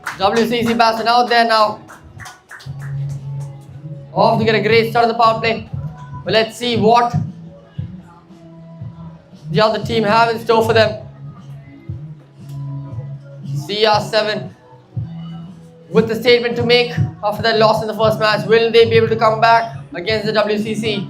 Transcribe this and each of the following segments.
WCC Bastion out there now. Off to get a great start of the power play. But let's see what the other team have in store for them. CR7 with the statement to make after that loss in the first match. Will they be able to come back against the WCC?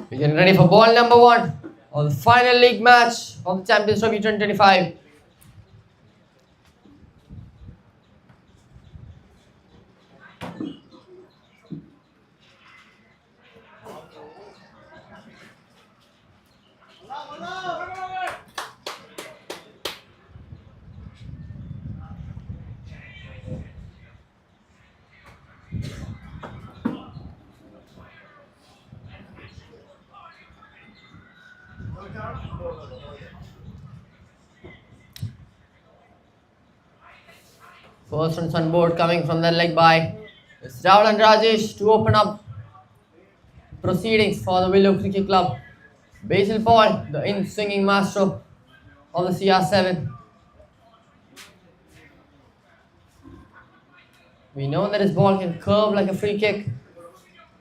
We're getting ready for ball number 1 of the final league match of the Champions Trophy 2025. First runs on board coming from the leg by Rahul and Rajesh to open up proceedings for the Willow Cricket Club. Basil Paul, the in-swinging master of the CR7. We know that his ball can curve like a free kick.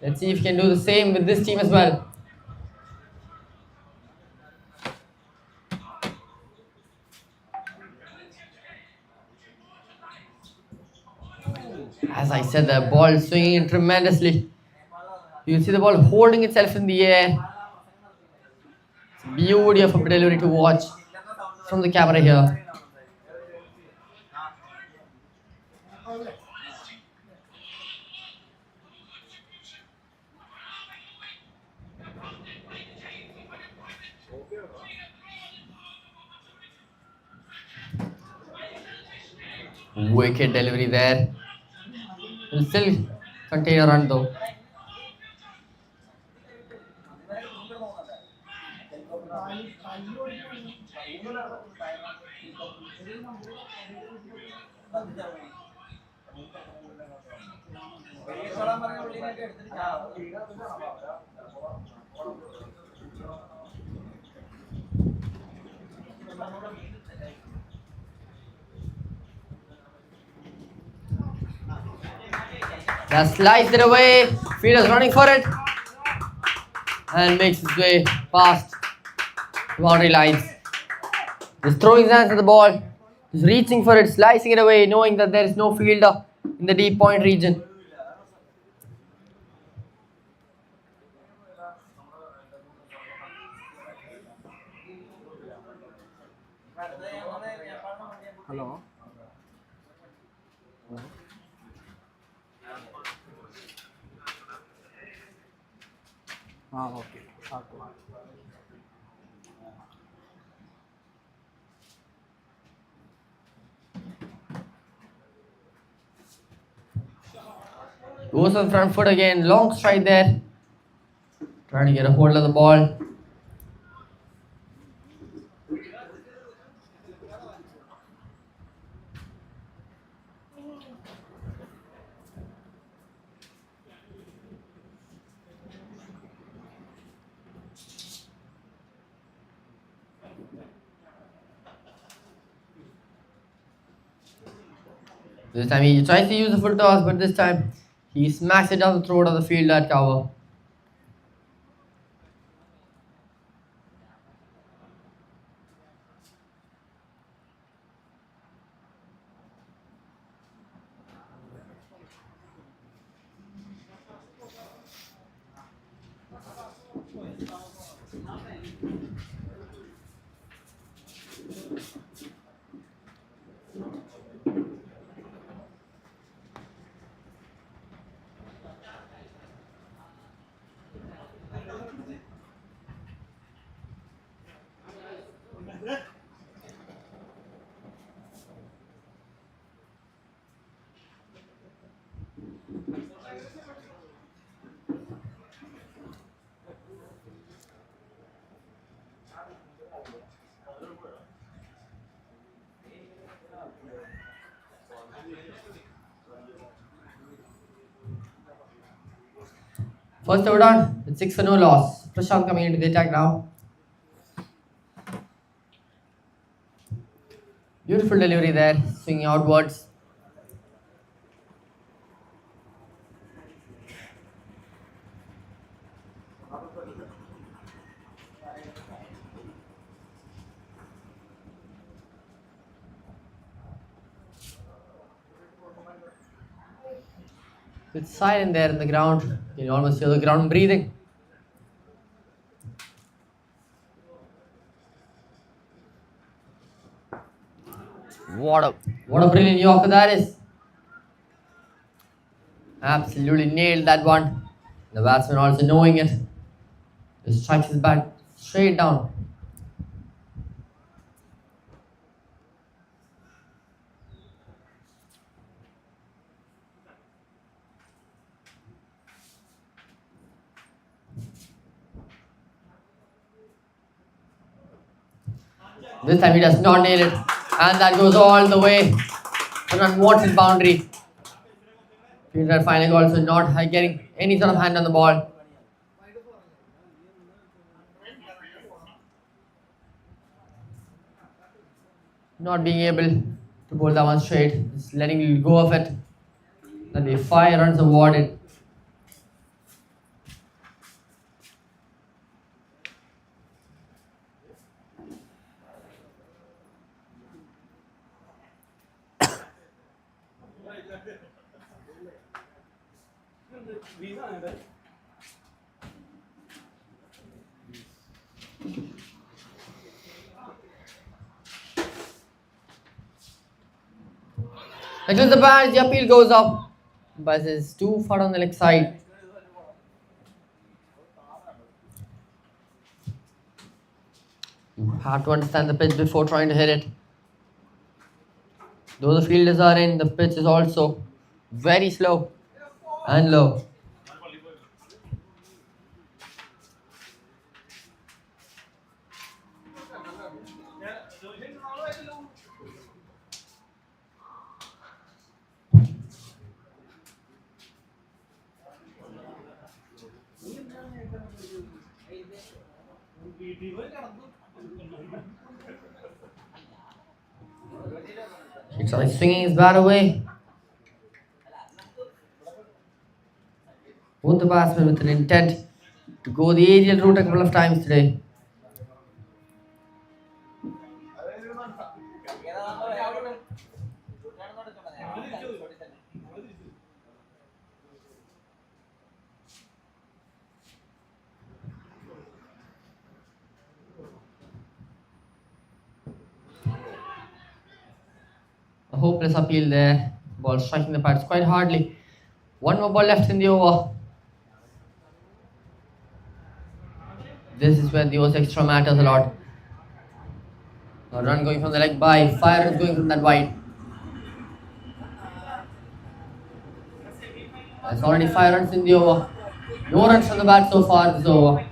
Let's see if he can do the same with this team as well. As I said, the ball swinging tremendously. You see the ball holding itself in the air. It's a beauty of a delivery to watch from the camera here. Wicked delivery there. Will still contain a run though. Just slices it away. Fielder's running for it and makes his way past the boundary lines. Just throwing his hands at the ball, just reaching for it, slicing it away, knowing that there is no fielder in the deep point region. Hello. Okay. Goes on front foot again, long stride there. Trying to get a hold of the ball. This time he tries to use the full toss, but this time he smacks it down the throat of the field at cover. First over done with 6 for no loss. Prashant coming into the attack now. Beautiful delivery there, swinging outwards. It's silent there in the ground. You can almost hear the ground breathing. What a brilliant Yorker that is. Absolutely nailed that one. The batsman also knowing it. Just strikes his bat straight down. This time he does not nail it. And that goes all the way. An unwanted boundary. Fielder finally also not getting any sort of hand on the ball. Not being able to bowl that one straight. Just letting go of it. Then the 5 runs awarded. Against the bat, the appeal goes up. But it's too far on the leg side. You have to understand the pitch before trying to hit it. Though the fielders are in, the pitch is also very slow and low. He tries swinging his bat away. Both the batsmen with an intent to go the aerial route a couple of times today. A hopeless appeal there. Ball striking the pads quite hardly. One more ball left in the over. This is where the overs extra matters a lot. A run going from the leg by, 5 runs going from that wide. There's already 5 runs in the over. No runs from the bat so far this over.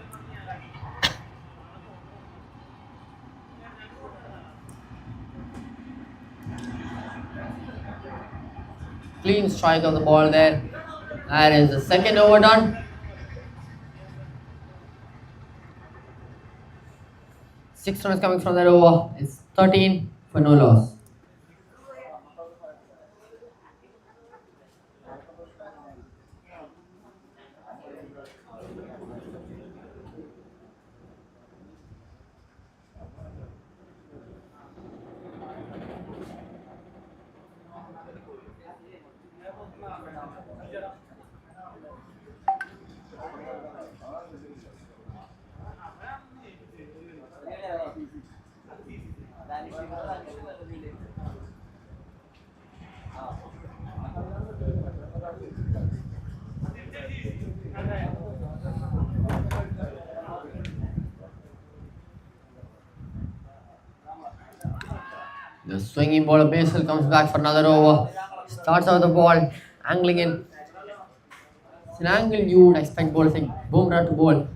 Clean strike on the ball there. That is the second over done. 6 runs coming from that over. It's 13 for no loss. swinging ball. Basil comes back for another over. Starts out the ball, angling in. It's an angle you would expect ball like Bumrah to bowl.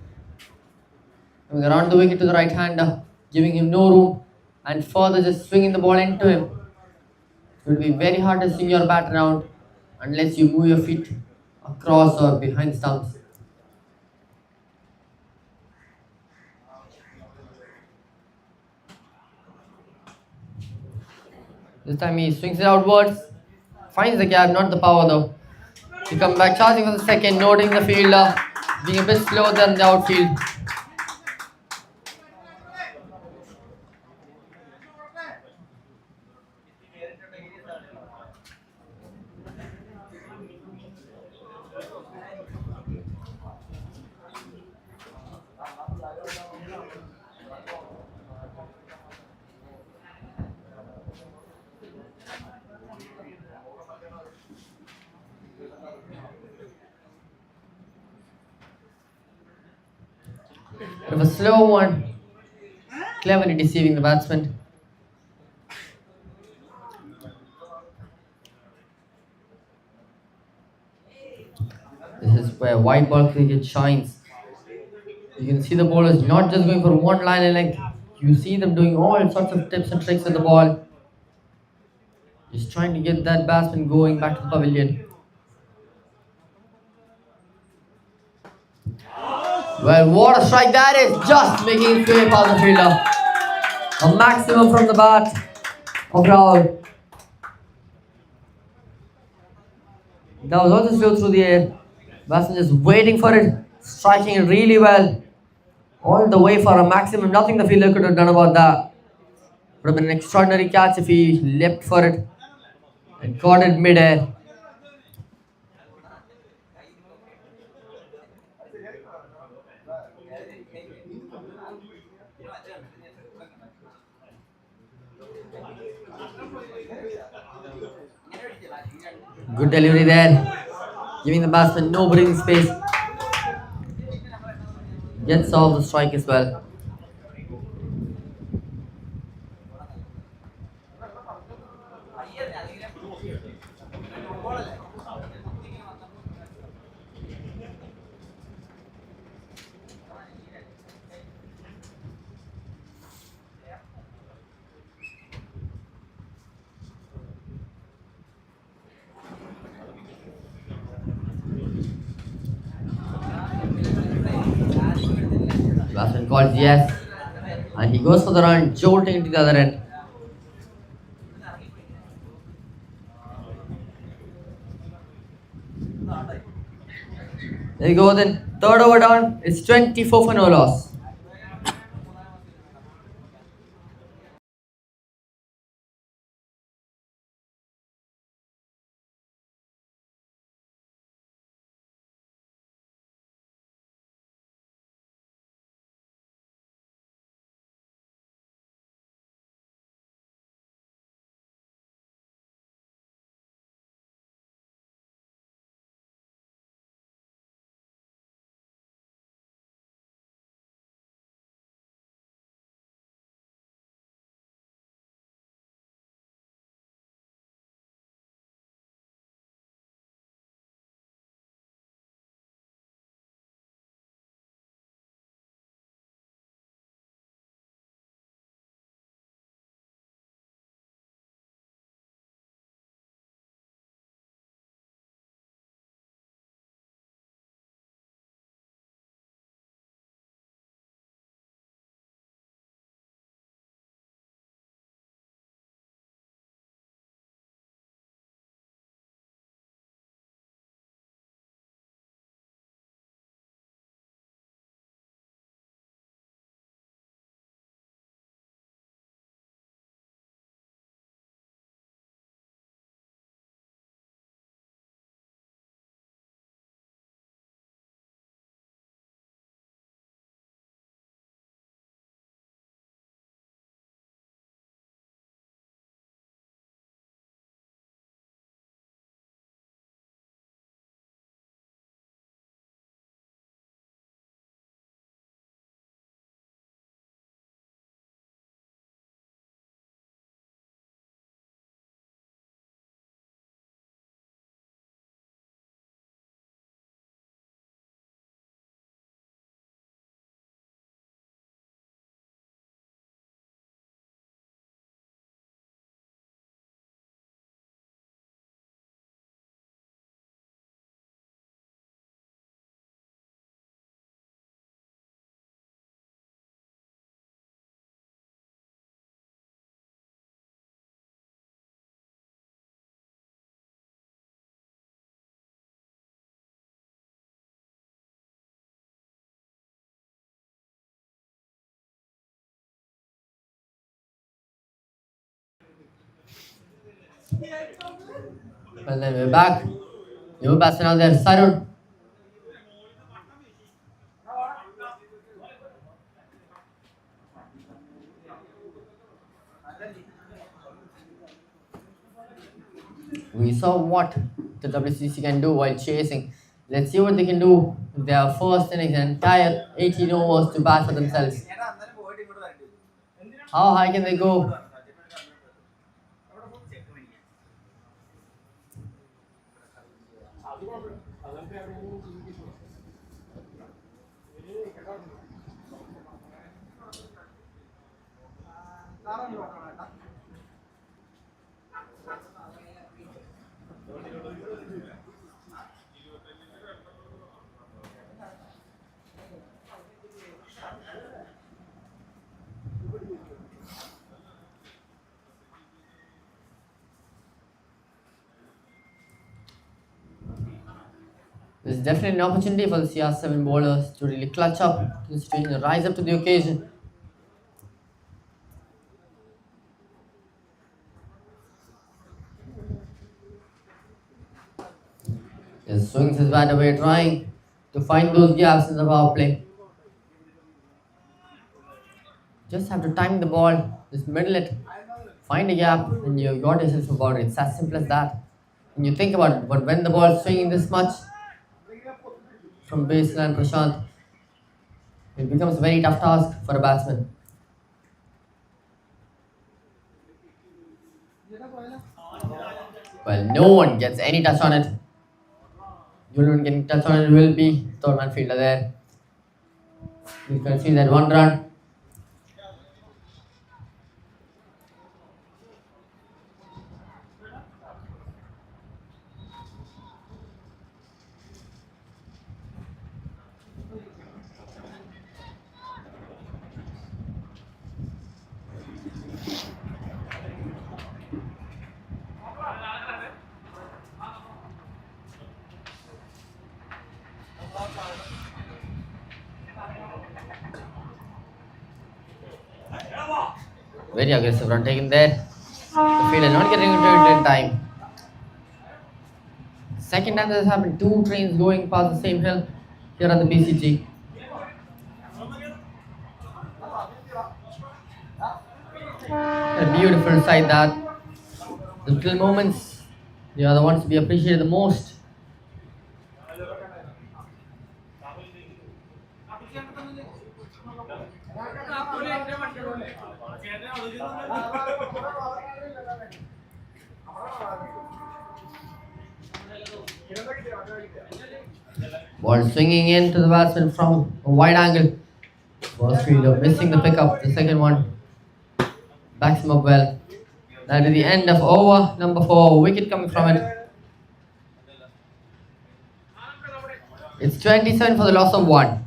Coming around the wicket to the right hander, giving him no room, and further just swinging the ball into him. It will be very hard to swing your bat around unless you move your feet across or behind the stumps. This time he swings it outwards, finds the gap, not the power though. He comes back charging for the second, noting the fielder, being a bit slower than the outfield. Bit of a slow one, cleverly deceiving the batsman. This is where white ball cricket shines. You can see the bowlers not just going for one line and length. You see them doing all sorts of tips and tricks with the ball. Just trying to get that batsman going back to the pavilion. Well, what a strike that is! Just making its way past the fielder. A maximum from the bat of Rahul. That was also slow through the air. Batsman just waiting for it, striking it really well. All the way for a maximum. Nothing the fielder could have done about that. Would have been an extraordinary catch if he leapt for it and caught it mid-air. Good delivery there, giving the batsman no breathing space. Gets off the strike as well. Batsman calls yes, and he goes for the run, jolting into the other end. There you go then. Third over down. It's 24 for no loss. And then we're back. New batsman out there, Sarun. We saw what the WCC can do while chasing. Let's see what they can do with their first innings, an entire 18 overs to bat for themselves. How high can they go? There's definitely an opportunity for the CR7 bowlers to really clutch up to the situation and rise up to the occasion. He swings his bat away, trying to find those gaps in the power play. Just have to time the ball, just middle it, find a gap, and you got yourself a boundary. It's as simple as that. When you think about it, but when the ball is swinging this much from baseline, Prashant, it becomes a very tough task for a batsman. Well, no one gets any touch on it. The only one getting touch on it will be third man fielder there. You can see that one run. Very aggressive run taken there. The fielder not getting into it in time. Second time this has happened, two trains going past the same hill here at the BCG. A beautiful sight that. The little moments, they are the ones to be appreciated the most. Ball swinging into the batsman from a wide angle. First fielder missing the pickup. The second one backs him up well. That is the end of over number 4. Wicket coming from it. It's 27 for the loss of 1.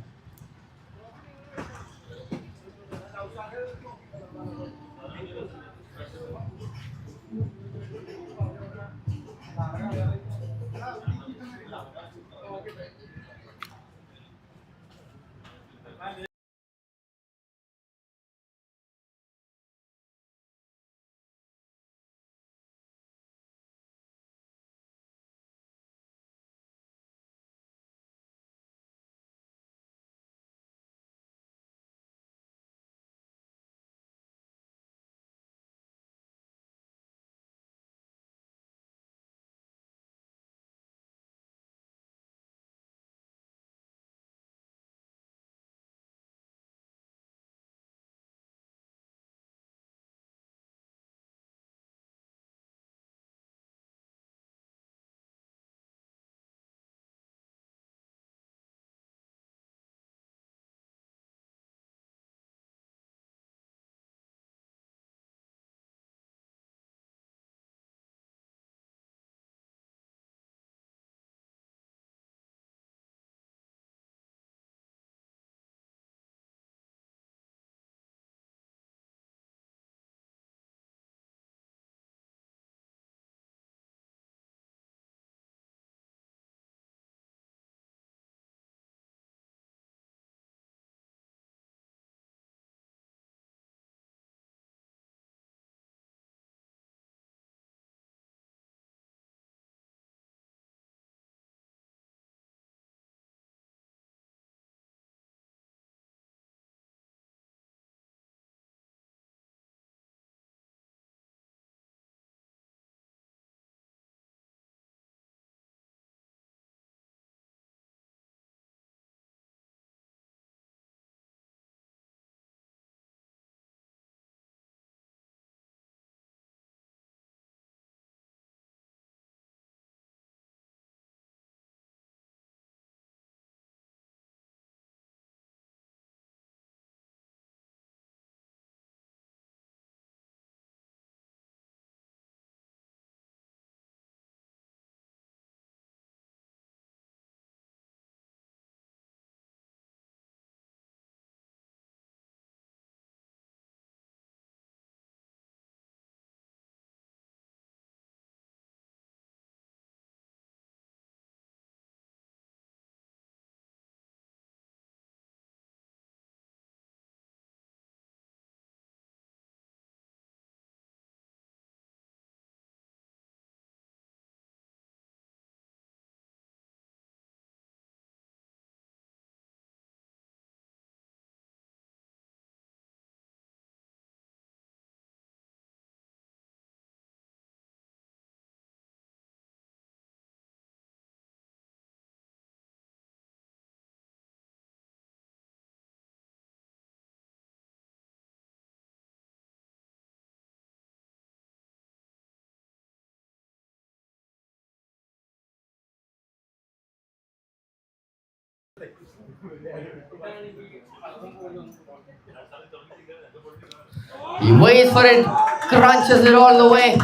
He waits for it, crunches it all the way.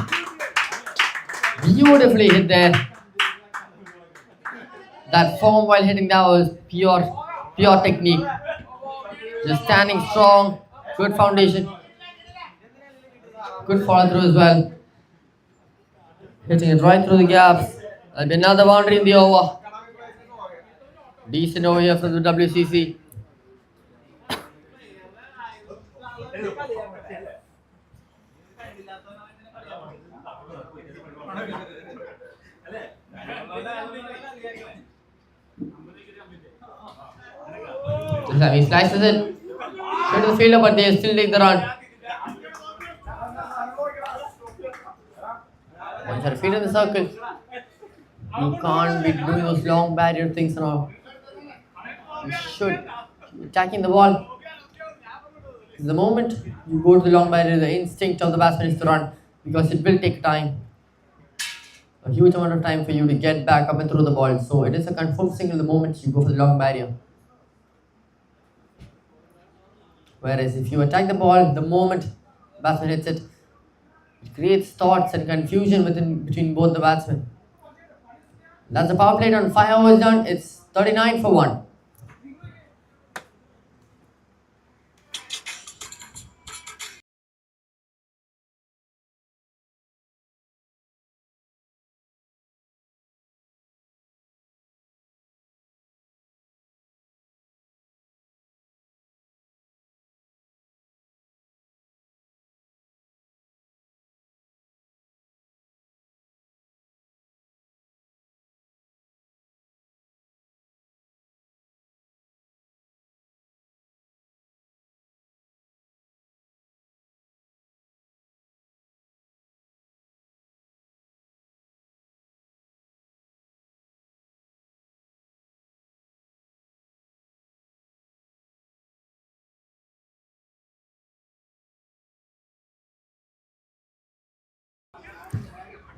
Beautifully hit there. That form while hitting that was pure technique. Just standing strong, good foundation, good follow through as well. Hitting it right through the gaps. That'll be another boundary in the over. Decent over here from the WCC. This time he slices it. Straight to the fielder, but they still take the run. Once you're feet in the circle, you can't be doing those long barrier things and all. You should be attacking the ball. The moment you go to the long barrier, the instinct of the batsman is to run because it will take time. A huge amount of time for you to get back up and throw the ball. So it is a confirmed single the moment you go for the long barrier. Whereas if you attack the ball, the moment the batsman hits it, it creates thoughts and confusion between both the batsmen. That's the power play done. 5 overs done. It's 39 for 1.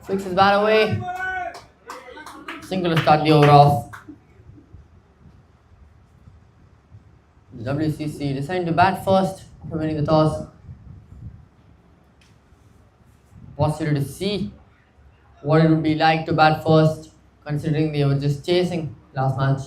Flicks his bat away. Single to start the over off. The WCC deciding to bat first after winning the toss. Possibility to see what it would be like to bat first, considering they were just chasing last match.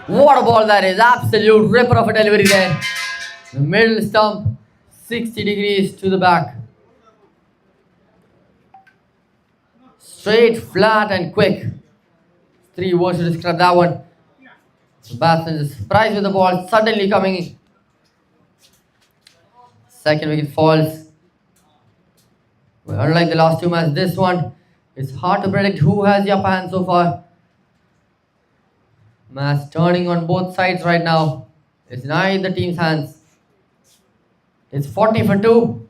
What a ball that is. Absolute ripper of a delivery there. The middle stump, 60 degrees to the back. Straight, flat and quick. 3 words to describe that one. The batsman is surprised with the ball suddenly coming in. Second wicket falls. Well, unlike the last 2 matches, this one, it's hard to predict who has the upper hand so far. Match turning on both sides right now. It's in either team's hands. It's 40 for 2.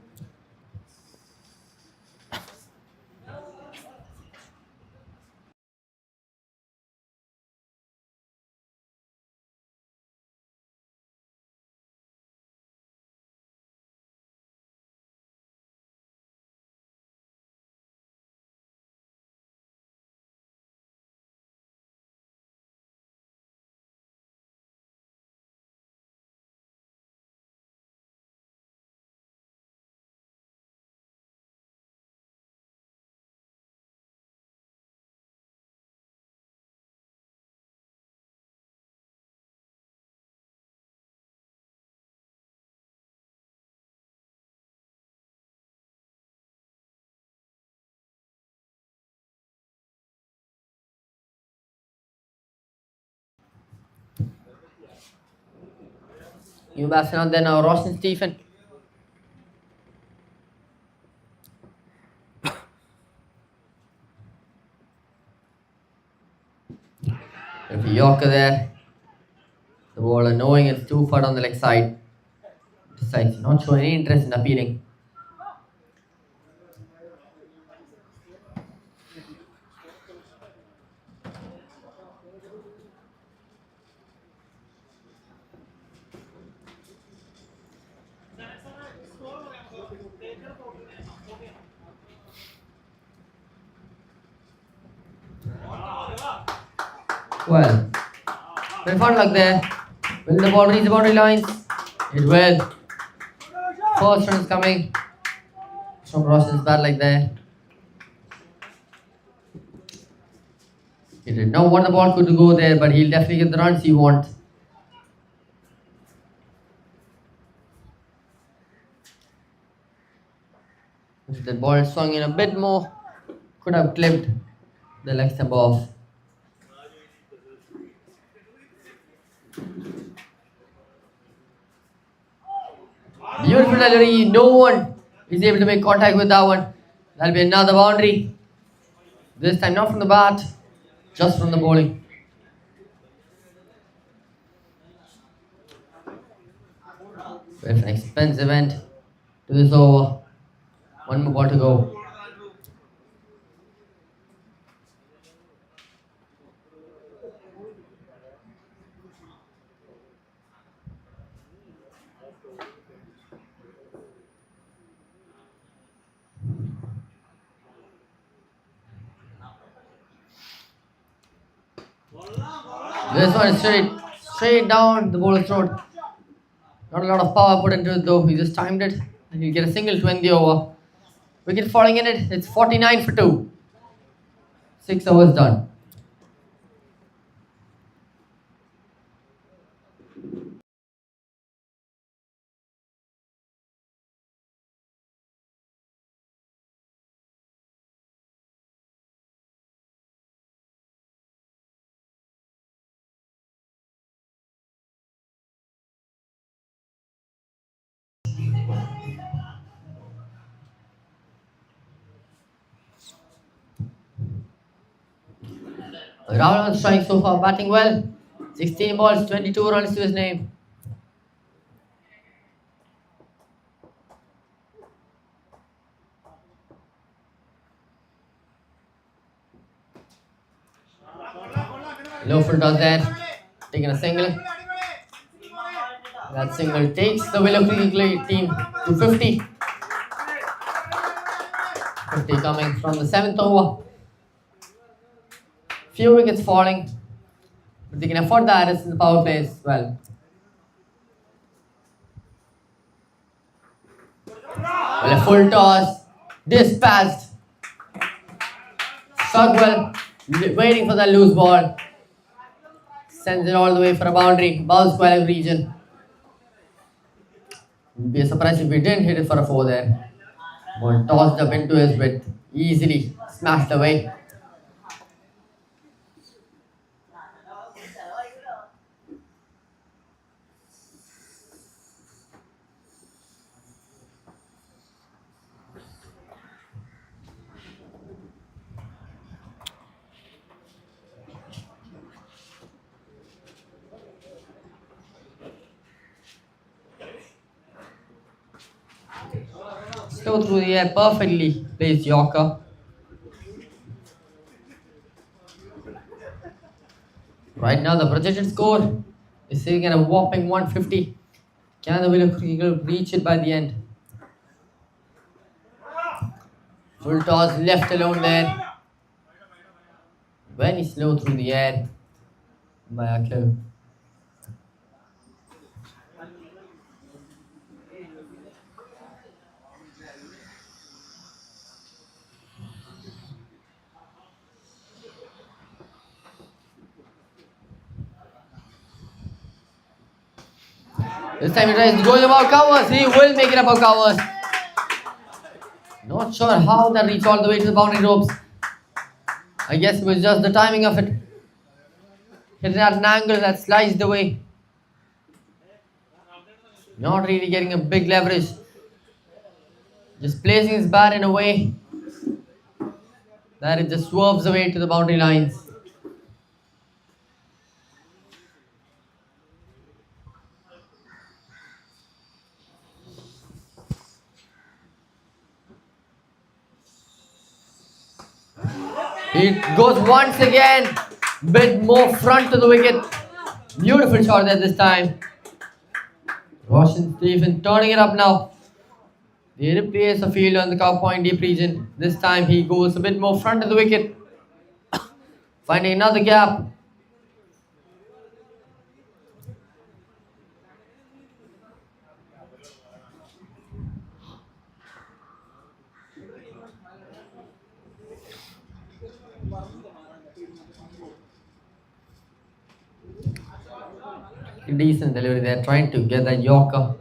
New batsman out there now, Roshan Stephen. If a Yorker there, the bowler knowing it's 2 foot on the leg side, decides not show any interest in appealing. Well, very fun luck there. Will the ball reach the boundary lines? It will. First runs coming from Roshan's bad like there. He didn't know what the ball could go there, but he'll definitely get the runs he wants. If the ball swung in a bit more, could have clipped the leg stump off. Beautiful delivery, no one is able to make contact with that one. That'll be another boundary. This time not from the bat, just from the bowling. With an expensive end to this over. One more ball to go. This one is straight down the bowler's throat. Not a lot of power put into it though. He just timed it and he'll get a single to end the over. Wicket falling in it. It's 49 for 2. 6 overs done. Rahul on strike so far, batting well. 16 balls, 22 runs to his name. Low full toss there, taking a single. That single takes the Willow cricket team to 50. 50 coming from the 7th over. Few wickets falling, but they can afford the arrest in the power play as well. Well, a full toss, dispatched. Struck well, waiting for that loose ball. Sends it all the way for a boundary, above square leg region. Would be a surprise if we didn't hit it for a 4 there. Ball tossed up into his width, easily smashed away. Slow through the air, perfectly placed Yorker. Right now, the projected score is sitting at a whopping 150. Can the Willow cricket reach it by the end? Full toss left alone there. Very slow through the air by Aklu. This time he tries to go above covers. He will make it above covers. Not sure how that reached all the way to the boundary ropes. I guess it was just the timing of it. Hit it at an angle that sliced away. Not really getting a big leverage. Just placing his bat in a way that it just swerves away to the boundary lines. It goes once again, bit more front to the wicket. Beautiful shot there this time. Roshan Stephen turning it up now. They replace a field on the cow point deep region. This time he goes a bit more front of the wicket, finding another gap. Decent delivery there, trying to get that Yorker.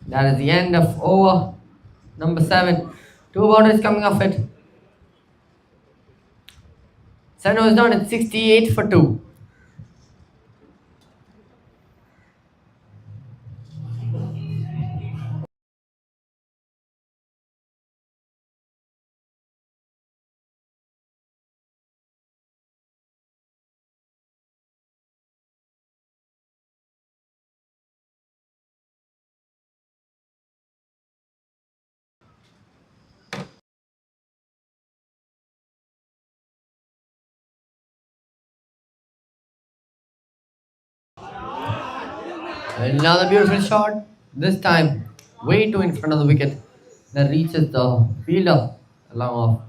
That is the end of over number 7. 2 boundaries coming off it. 7 was down at 68 for 2. Another beautiful shot. This time, way too in front of the wicket. That reaches the fielder along off.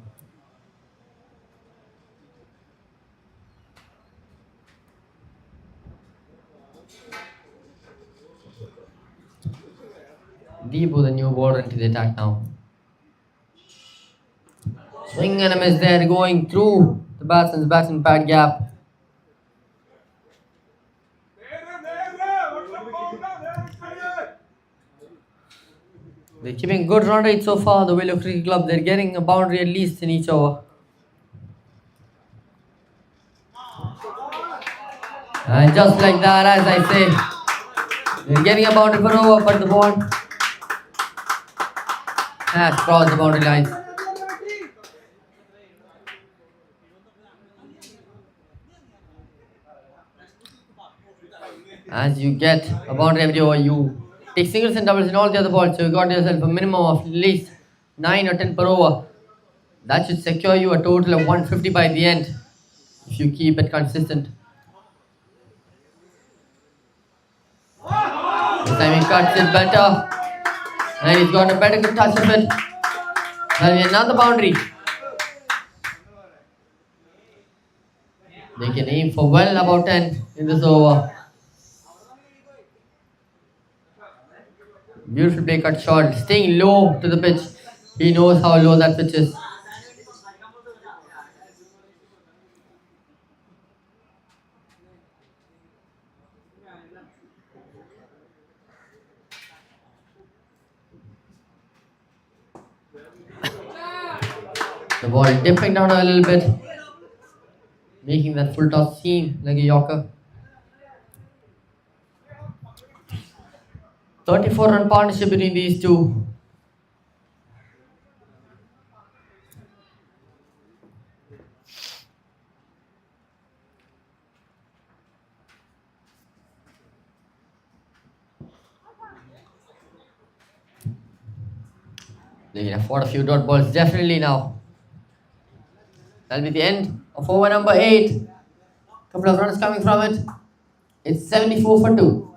Deep with a new ball into the attack now. Swing and a miss there, going through the batsman's bat and pad gap. They're keeping good run rate so far, the Willow Cricket Club. They're getting a boundary at least in each over. And just like that, as I say, they're getting a boundary per over, but the ball has crossed the boundary lines. As you get a boundary every over, you take singles and doubles in all the other balls, so you got yourself a minimum of at least 9 or 10 per over. That should secure you a total of 150 by the end if you keep it consistent. This time he cuts it better, and he's got a better touch of it. There'll be another boundary. They can aim for well above 10 in this over. Beautiful play cut shot, staying low to the pitch. He knows how low that pitch is. The ball dipping down a little bit, making that full toss seem like a Yorker. 34-run partnership between these two. They can afford a few dot balls definitely now. That'll be the end of over number 8. Couple of runs coming from it. It's 74 for 2.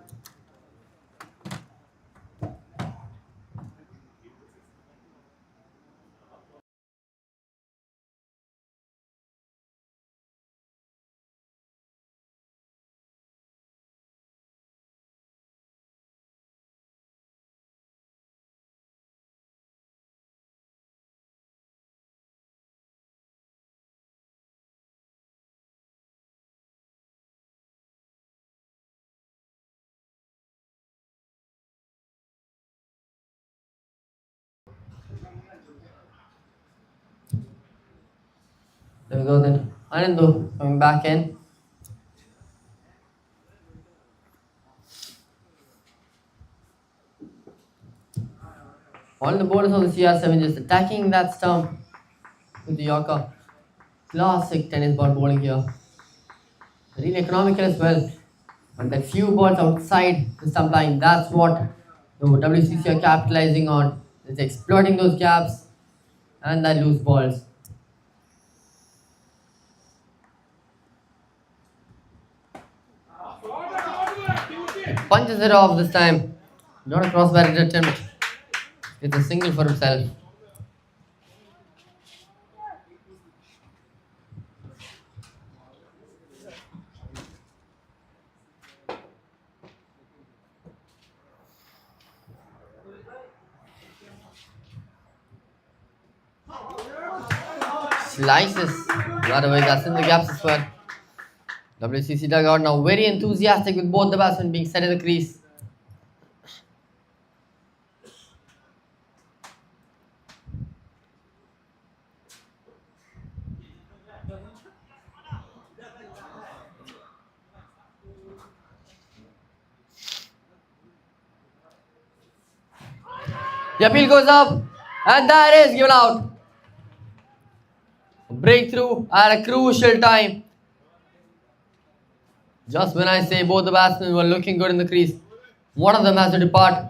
There we go then. Anandu coming back in. All the bowlers of the CR7 just attacking that stump with the Yorker. Classic tennis ball bowling here. Really economical as well. And that few balls outside the stump line, that's what the WCC are capitalizing on. It's exploiting those gaps and that loose balls. punches it off this time. Not a cross-barrier attempt. It's a single for himself. Slices. Right away, that's in the gaps as well. WCC dugout now very enthusiastic with both the batsmen being set in the crease. The appeal goes up, and that is given out. Breakthrough at a crucial time. Just when I say both the batsmen were looking good in the crease, one of them has to depart,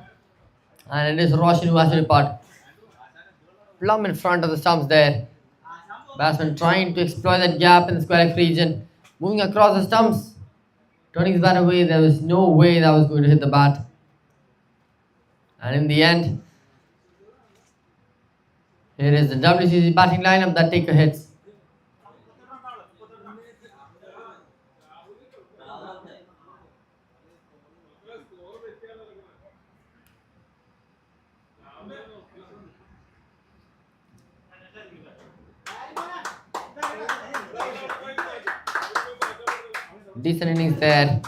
and it is Roshan who has to depart. Plumb in front of the stumps there. Batsman trying to exploit that gap in the square leg region, moving across the stumps, turning his bat away. There was no way that was going to hit the bat, and in the end, here is the WCC batting lineup that take a hit. Decent innings there.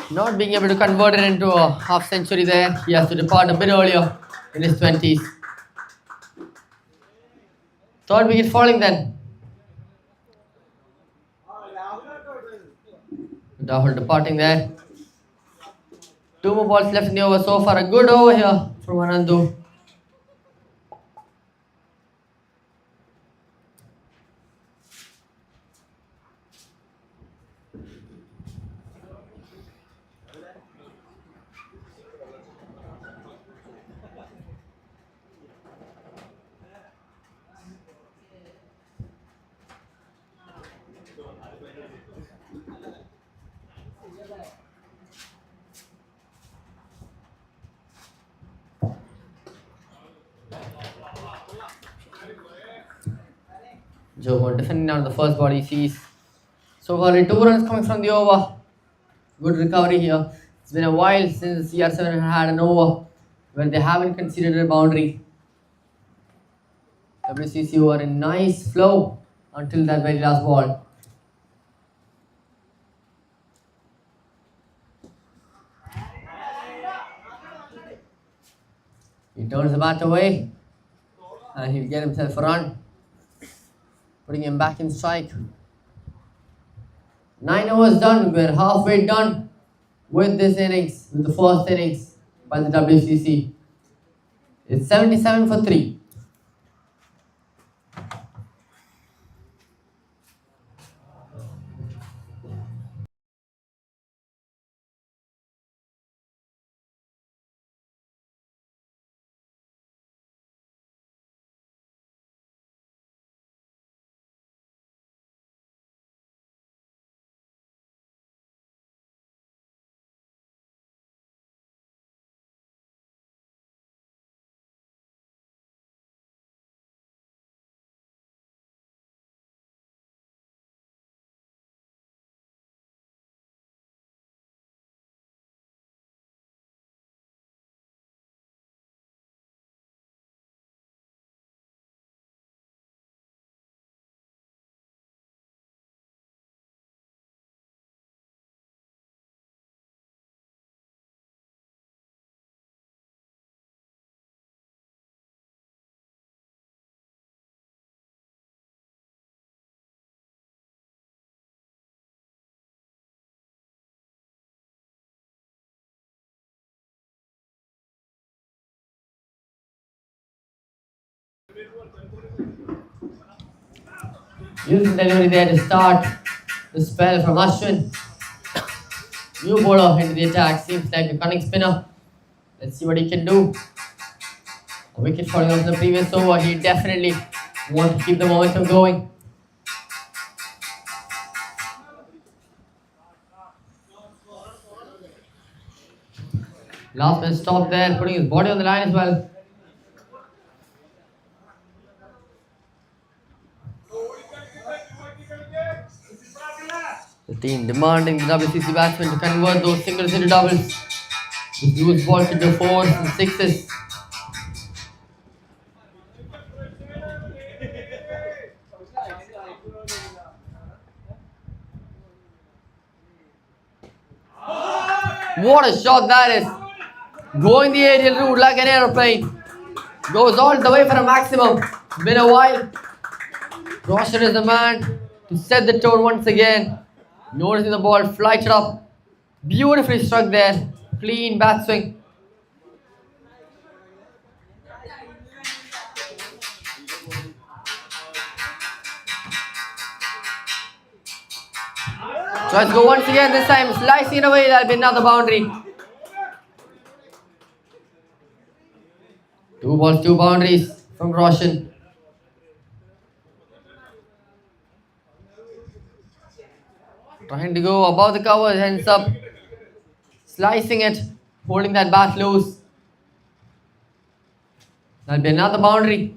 Not being able to convert it into a half century there. He has to depart a bit earlier in his 20s. Third wicket falling then. Rahul departing there. 2 more balls left in the over. So far a good over here from Anandu. Joe defending down the first ball he sees. So far 2 runs coming from the over. Good recovery here. It's been a while since CR7 had an over where they haven't considered a boundary. WCC were in nice flow until that very last ball. He turns the bat away and he'll get himself a run, putting him back in strike. 9 overs done. We're halfway done with this innings, with the first innings by the WCC. It's 77 for 3. Using delivery there to start the spell from Ashwin. New bowler into the attack. Seems like a cunning spinner. Let's see what he can do. A wicket falling off the previous over. He definitely wants to keep the momentum going. Last man stopped there, putting his body on the line as well. The team demanding the WCC batsmen to convert those singles into doubles. Those loose balls into fours and sixes. What a shot that is! Going the aerial route like an aeroplane. Goes all the way for a maximum. It's been a while. Roshan is the man to set the tone once again. Noticing the ball flighted up. Beautifully struck there. Clean bat swing. Tries to go once again, this time slicing it away. That'll be another boundary. 2 balls, 2 boundaries from Roshan. Trying to go above the covers, ends up slicing it, holding that bat loose. That'll be another boundary.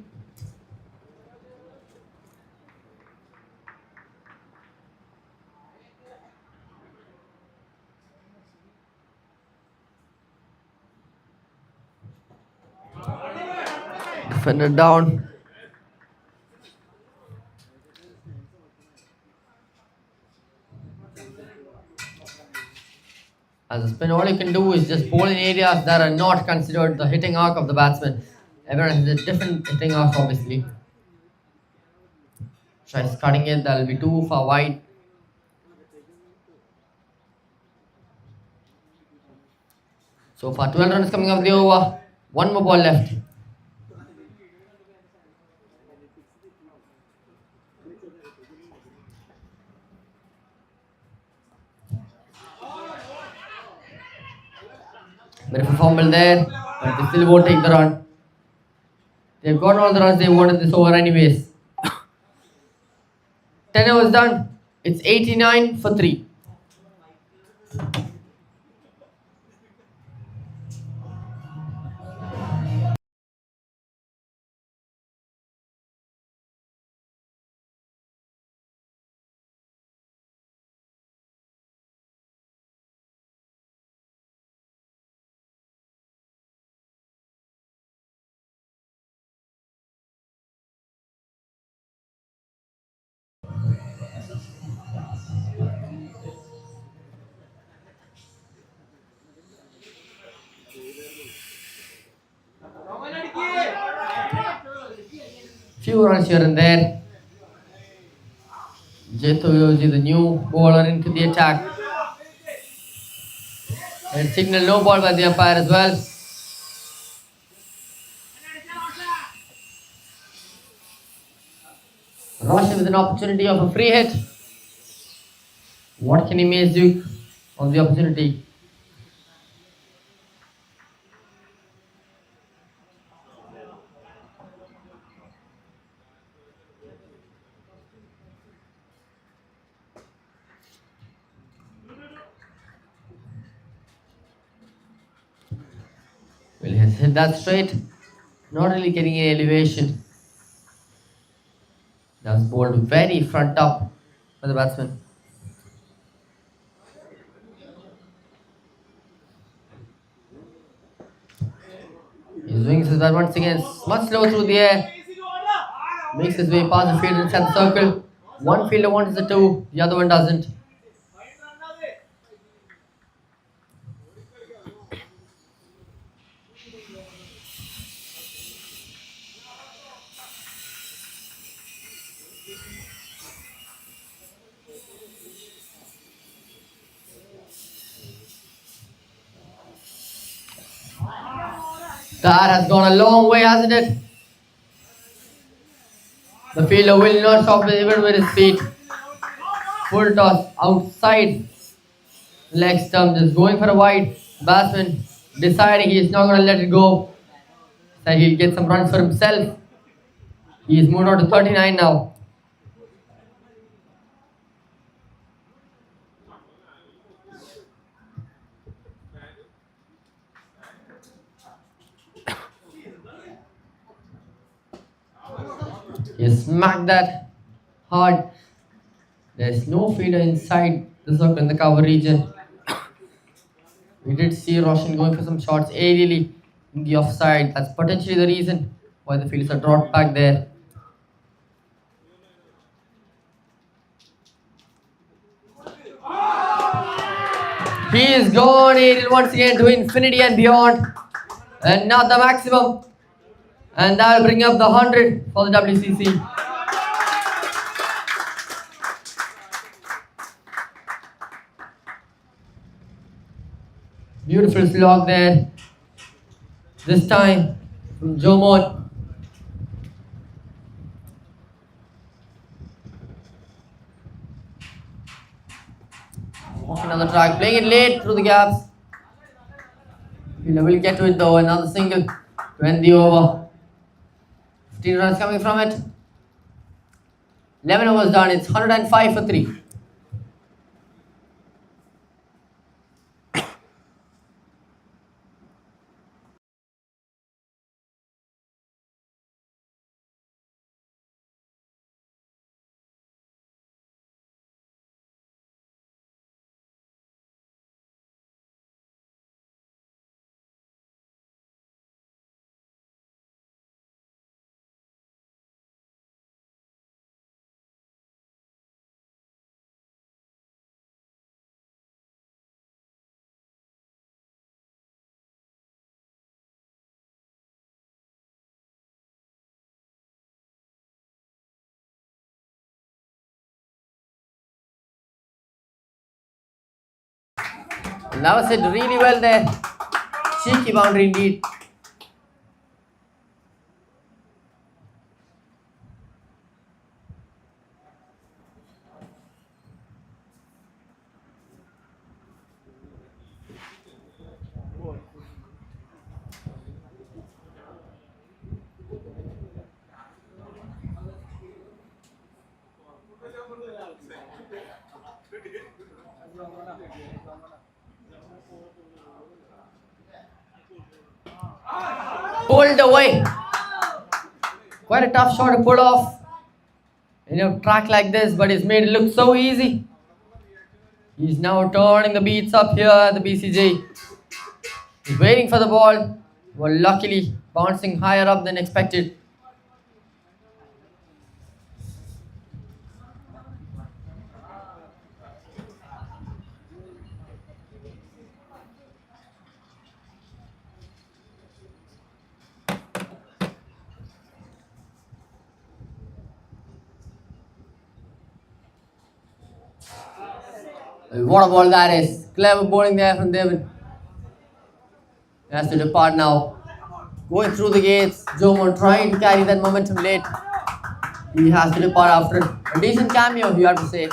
Defender down. As a spin, all you can do is just bowl in areas that are not considered the hitting arc of the batsman. Everyone has a different hitting arc, obviously. Tries cutting it, that'll be too far wide. So far, 12 runs coming off the over. 1 more ball left. Bit of a fumble there, but they still won't take the run. They've got all the runs they wanted this over anyways. 10 overs done. It's 89 for 3. Few runs here and there. Jetoyoji, the new bowler, into the attack. And signal no ball by the umpire as well. Roshan with an opportunity of a free hit. What can he make on the opportunity? Well, he has hit that straight. Not really getting any elevation. That's bowled very front up by the batsman. He swings his bat once again, much slow through the air. Makes his way past the field inside the circle. One fielder wants the 2, the other one doesn't. That has gone a long way, hasn't it? The fielder will not stop even with his feet. Full toss outside leg stump, just going for a wide. Batsman deciding he is not going to let it go. So he'll get some runs for himself. He is moved on to 39 now. Just smack that hard. There's no fielder inside the circle in the cover region. We did see Roshan going for some shots aerially in the offside. That's potentially the reason why the fielders are dropped back there. He is gone aerial once again to infinity and beyond. And not the maximum. And that will bring up the 100 for the WCC. Beautiful slog there. This time from Jomon. Walking on the track, playing it late through the gaps. Willow will get to it though. Another single to end the over. 15 runs coming from it. 11 overs done. It's 105 for 3. And that was it really well there. Cheeky boundary indeed. Pulled away. Quite a tough shot to pull off in a track like this, but it's made it look so easy. He's now turning the beats up here at the BCJ. He's waiting for the ball. Well, luckily bouncing higher up than expected. What a ball that is. Clever bowling there from Devon. He has to depart now. Going through the gates. Jomon trying to carry that momentum late. He has to depart after a decent cameo, you have to say.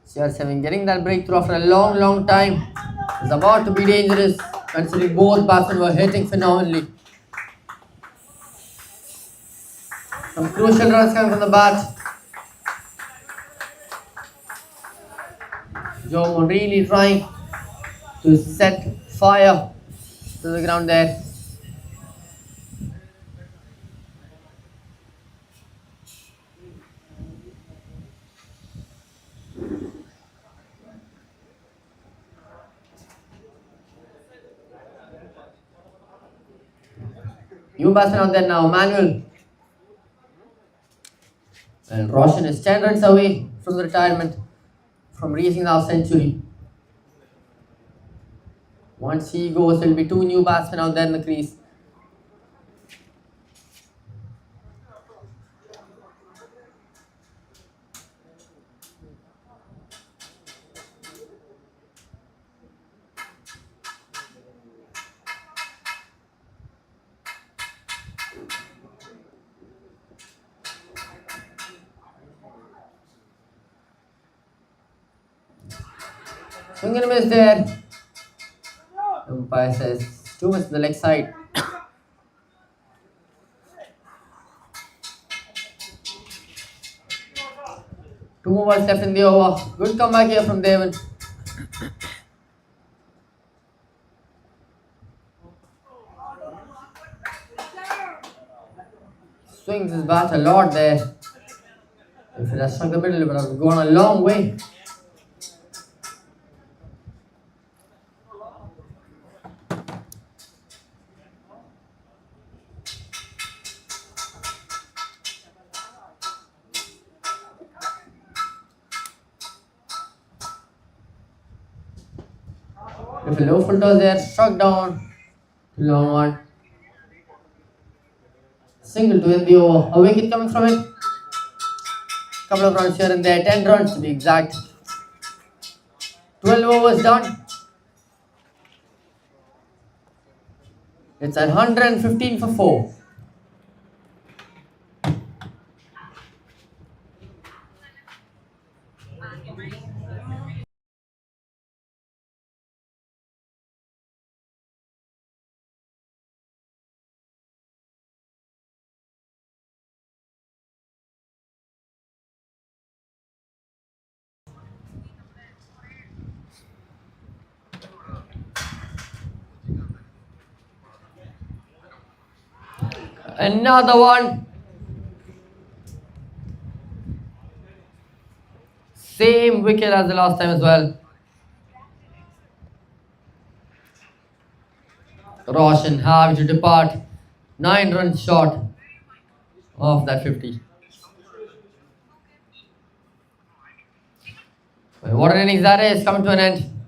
CR7 getting that breakthrough after a long time. It's about to be dangerous considering both batsmen were hitting phenomenally. Some crucial runs coming from the bat. Jomon really trying to set fire to the ground there. New batsman out there now, Manuel. And Roshan is 10 runs away from the retirement, from reaching the half century. Once he goes, there will be 2 new batsmen out there in the crease. Swing and a miss there. Umpire says too much to the leg side. 2 more balls left in the over. Good comeback here from David. Swings his bat a lot there. If it had struck the middle, it would have gone a long way. If a low full toss there, struck down. Long one. Single to end the over. A wicket coming from it. Couple of runs here and there. 10 runs to be exact. 12 overs done. It's at 115 for 4. Another one. Same wicket as the last time as well. Roshan having to depart. 9 runs short of that 50. Well, what an innings that is, coming to an end.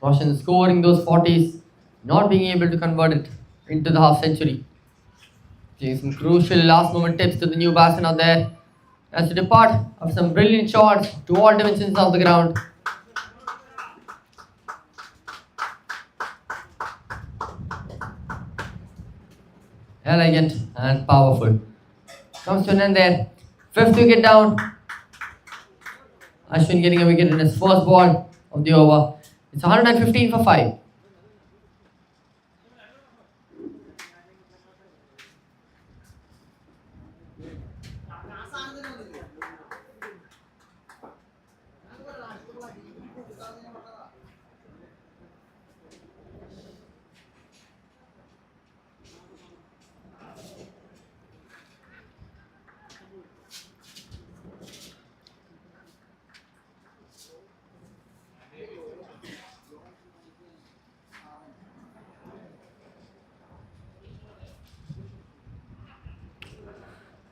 Roshan scoring those 40s, not being able to convert it into the half century. Giving some crucial last moment tips to the new batsman out there as to depart of some brilliant shots to all dimensions of the ground. Elegant and powerful. Comes to an end there. 5th wicket down. Ashwin getting a wicket in his first ball of the over. It's 115 for 5.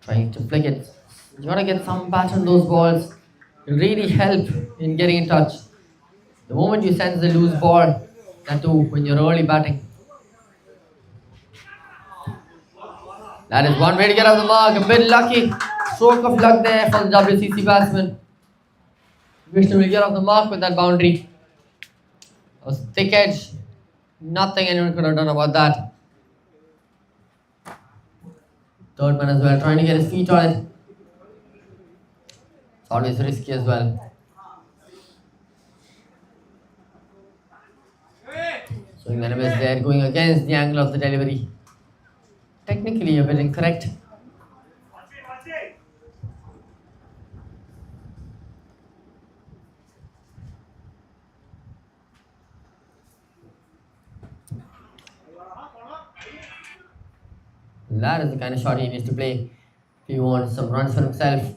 Trying to flick it. You gotta get some bat on those balls. It'll really help in getting in touch. The moment you sense the loose ball, that too when you're early batting. That is one way to get off the mark. A bit lucky. Stroke of luck there for the WCC batsman. Vishnu will get off the mark with that boundary. It was thick edge. Nothing anyone could have done about that. Third man as well, trying to get his feet on it. It's always risky as well. Showing the Amace there, going against the angle of the delivery. Technically a bit incorrect. That is the kind of shot he needs to play if he wants some runs for himself.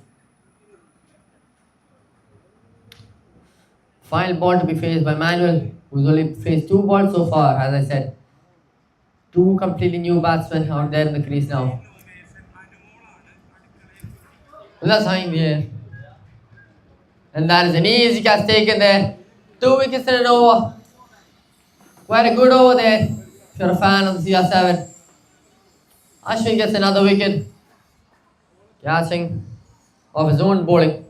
Final ball to be faced by Manuel, who's only faced 2 balls so far, as I said. 2 completely new batsmen out there in the crease now. That's high in the air. And that is an easy catch taken there. 2 wickets in an over. Quite a good over there if you're a fan of the CR7. Ashwin gets another wicket. Catching of his own bowling.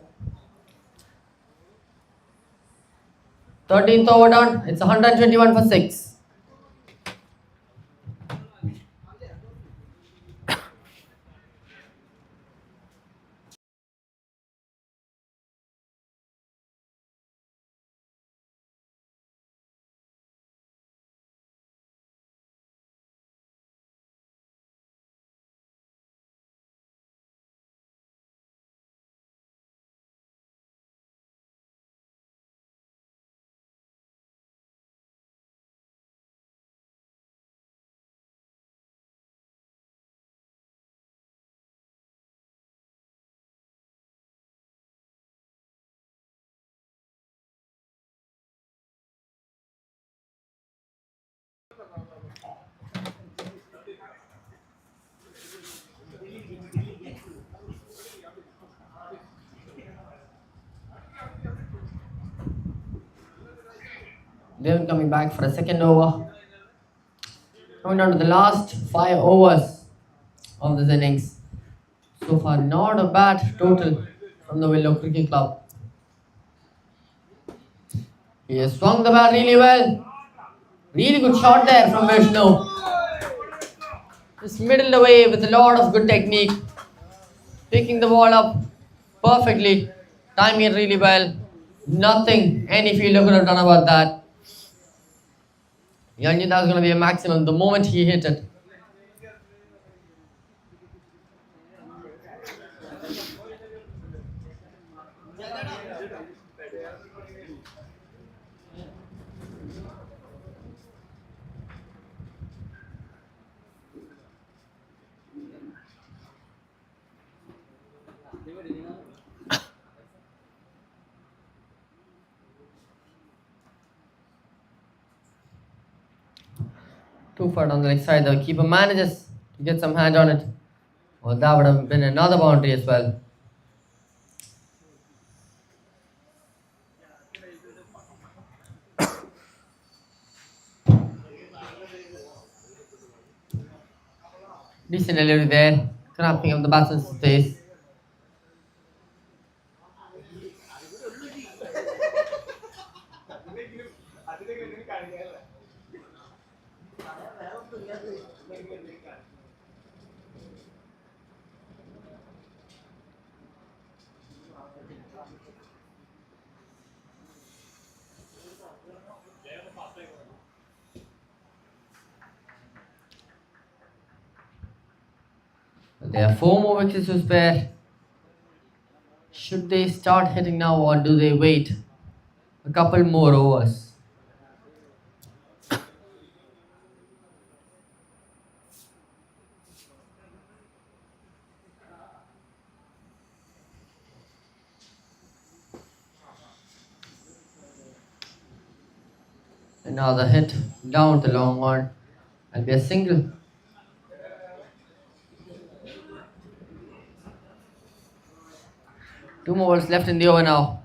13th over done. It's 121 for 6. Devon coming back for a second over. Coming down to the last 5 overs of this innings. So far, not a bad total from the Willow Cricket Club. He has swung the bat really well. Really good shot there from Vishnu. Just middled away with a lot of good technique. Picking the ball up perfectly. Timing it really well. Nothing any fielder could have done about that. He knew that was going to be a maximum the moment he hit it. Too far down the leg side. The keeper manages to get some hand on it. Well, that would have been another boundary as well. Decent delivery there, cramping up the batsman's space. There are 4 more wickets to spare. Should they start hitting now or do they wait a couple more overs? Another hit down the long one and be a single. Two more balls left in the over now.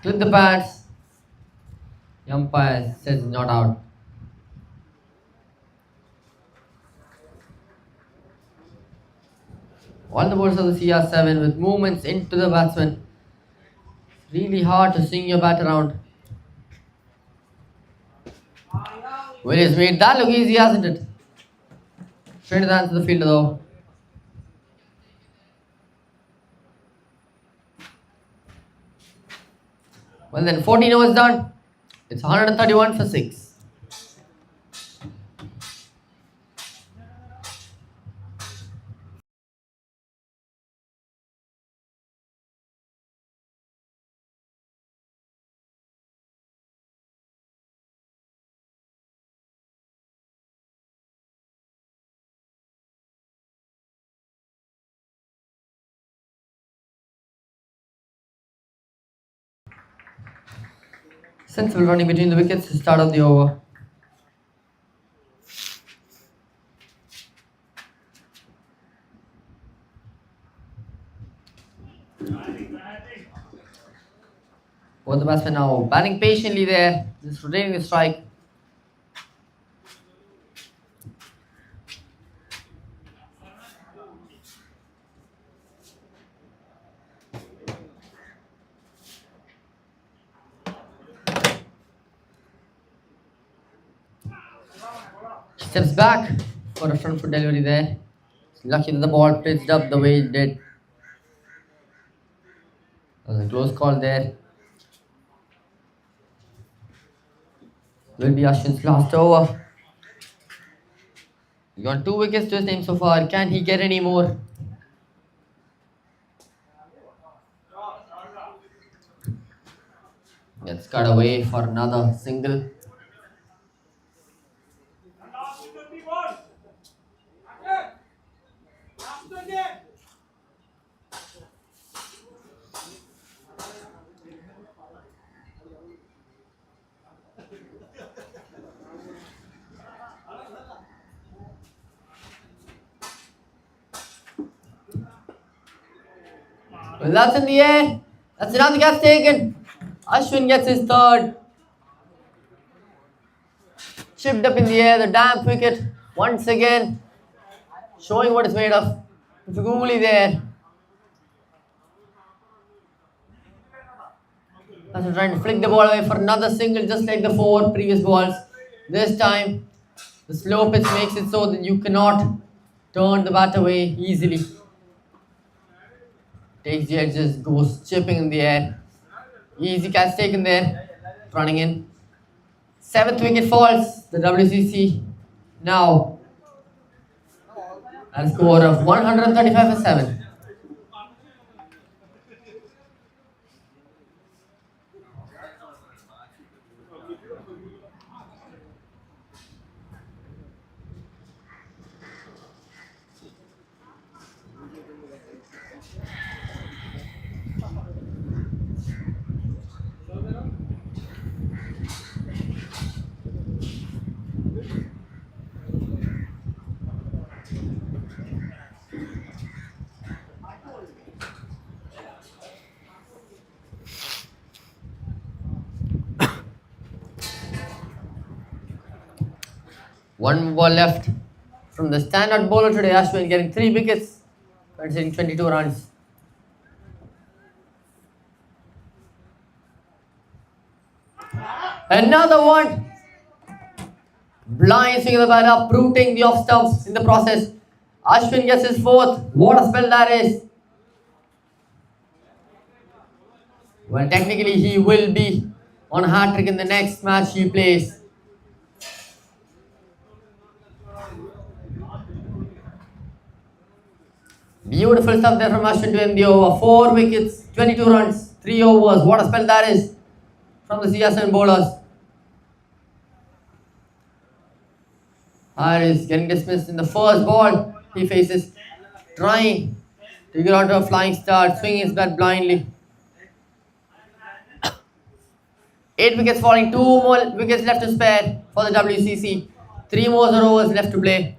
Clip the pads. The umpire says not out. All the balls of the CR7 with movements into the batsman. Really hard to swing your bat around. Willow's made that look easy, hasn't it? Straight to the hands of the fielder though. Well then, 14 overs done. It's 131 for 6. Sensible running between the wickets to start off the over. Both the batsmen now batting patiently there, just rotating the strike. Steps back for a front foot delivery there. Lucky that the ball pitched up the way it did. That was a close call there. Will be Ashwin's last over. He got 2 wickets to his name so far. Can he get any more? Gets cut away for another single. Well, that's in the air. That's another catch taken. Ashwin gets his third. Chipped up in the air, the damp wicket once again showing what it's made of. It's googly there. Ashwin trying to flick the ball away for another single just like the four previous balls. This time, the slow pitch makes it so that you cannot turn the bat away easily. Takes the edges, goes chipping in the air. Easy catch taken there, running in. Seventh wicket falls, the WCC now at a score of 135 for 7. One ball left from the standout bowler today, Ashwin getting 3 wickets, conceding 22 runs. Another one. Blind swing of the bat, uprooting the off stumps in the process. Ashwin gets his fourth. What a spell that is. Well, technically, he will be on a hat trick in the next match he plays. Beautiful stuff there from Ashwin to end the over. 4 wickets, 22 runs, 3 overs. What a spell that is from the CR7 bowlers. Harris getting dismissed in the first ball he faces, trying to get out of a flying start, swinging his bat blindly. 8 wickets falling, 2 more wickets left to spare for the WCC. 3 more overs left to play.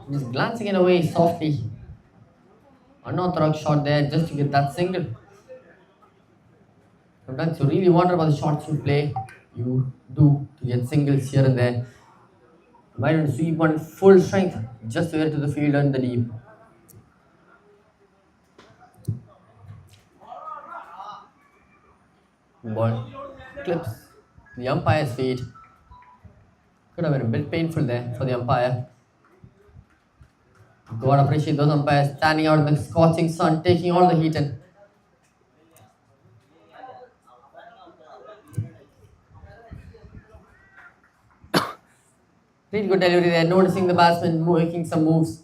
Just glancing it away softly. Unorthodox shot there just to get that single. Sometimes you really wonder about the shots you play. You do to get singles here and there. Why don't you sweep on full strength just to get to the field and the deep? Ball clips the umpire's feet. Could have been a bit painful there for the umpire. God appreciate those umpires standing out in the scorching sun, taking all the heat in. Really good delivery there, noticing the batsman making some moves.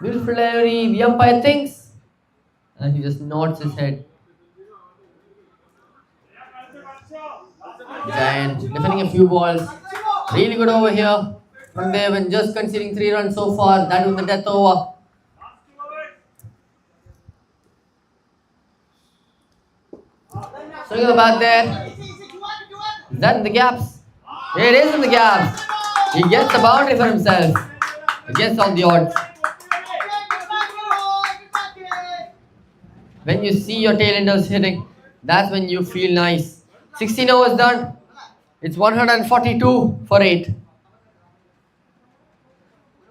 Beautiful delivery, the umpire thinks, and he just nods his head. Giant defending a few balls. Really good over here from Devan, just conceding 3 runs so far. That was the death over. Swing of the bat there. Is that in the gaps? Here it is in the gaps. He gets a boundary for himself. Against all the odds. When you see your tailenders hitting, that's when you feel nice. 16 overs done. It's 142 for 8.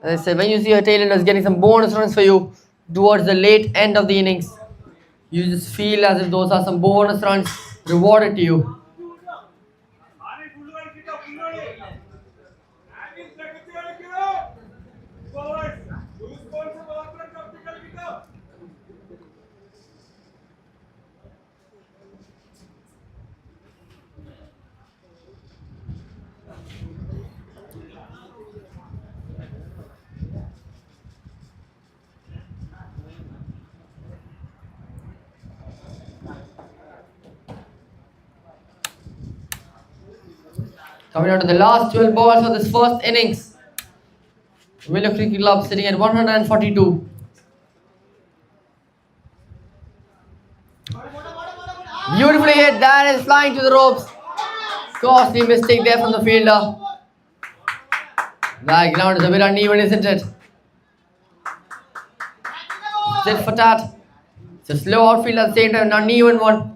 As I said, when you see your tailenders getting some bonus runs for you towards the late end of the innings, you just feel as if those are some bonus runs rewarded to you. Coming on to the last 12 balls of this first innings. Willow Cricket Club sitting at 142. Beautifully hit. That is flying to the ropes. Costly mistake there from the fielder. The ground is a bit uneven, isn't it? Tit for tat. It's a slow outfield at the same time, an uneven one.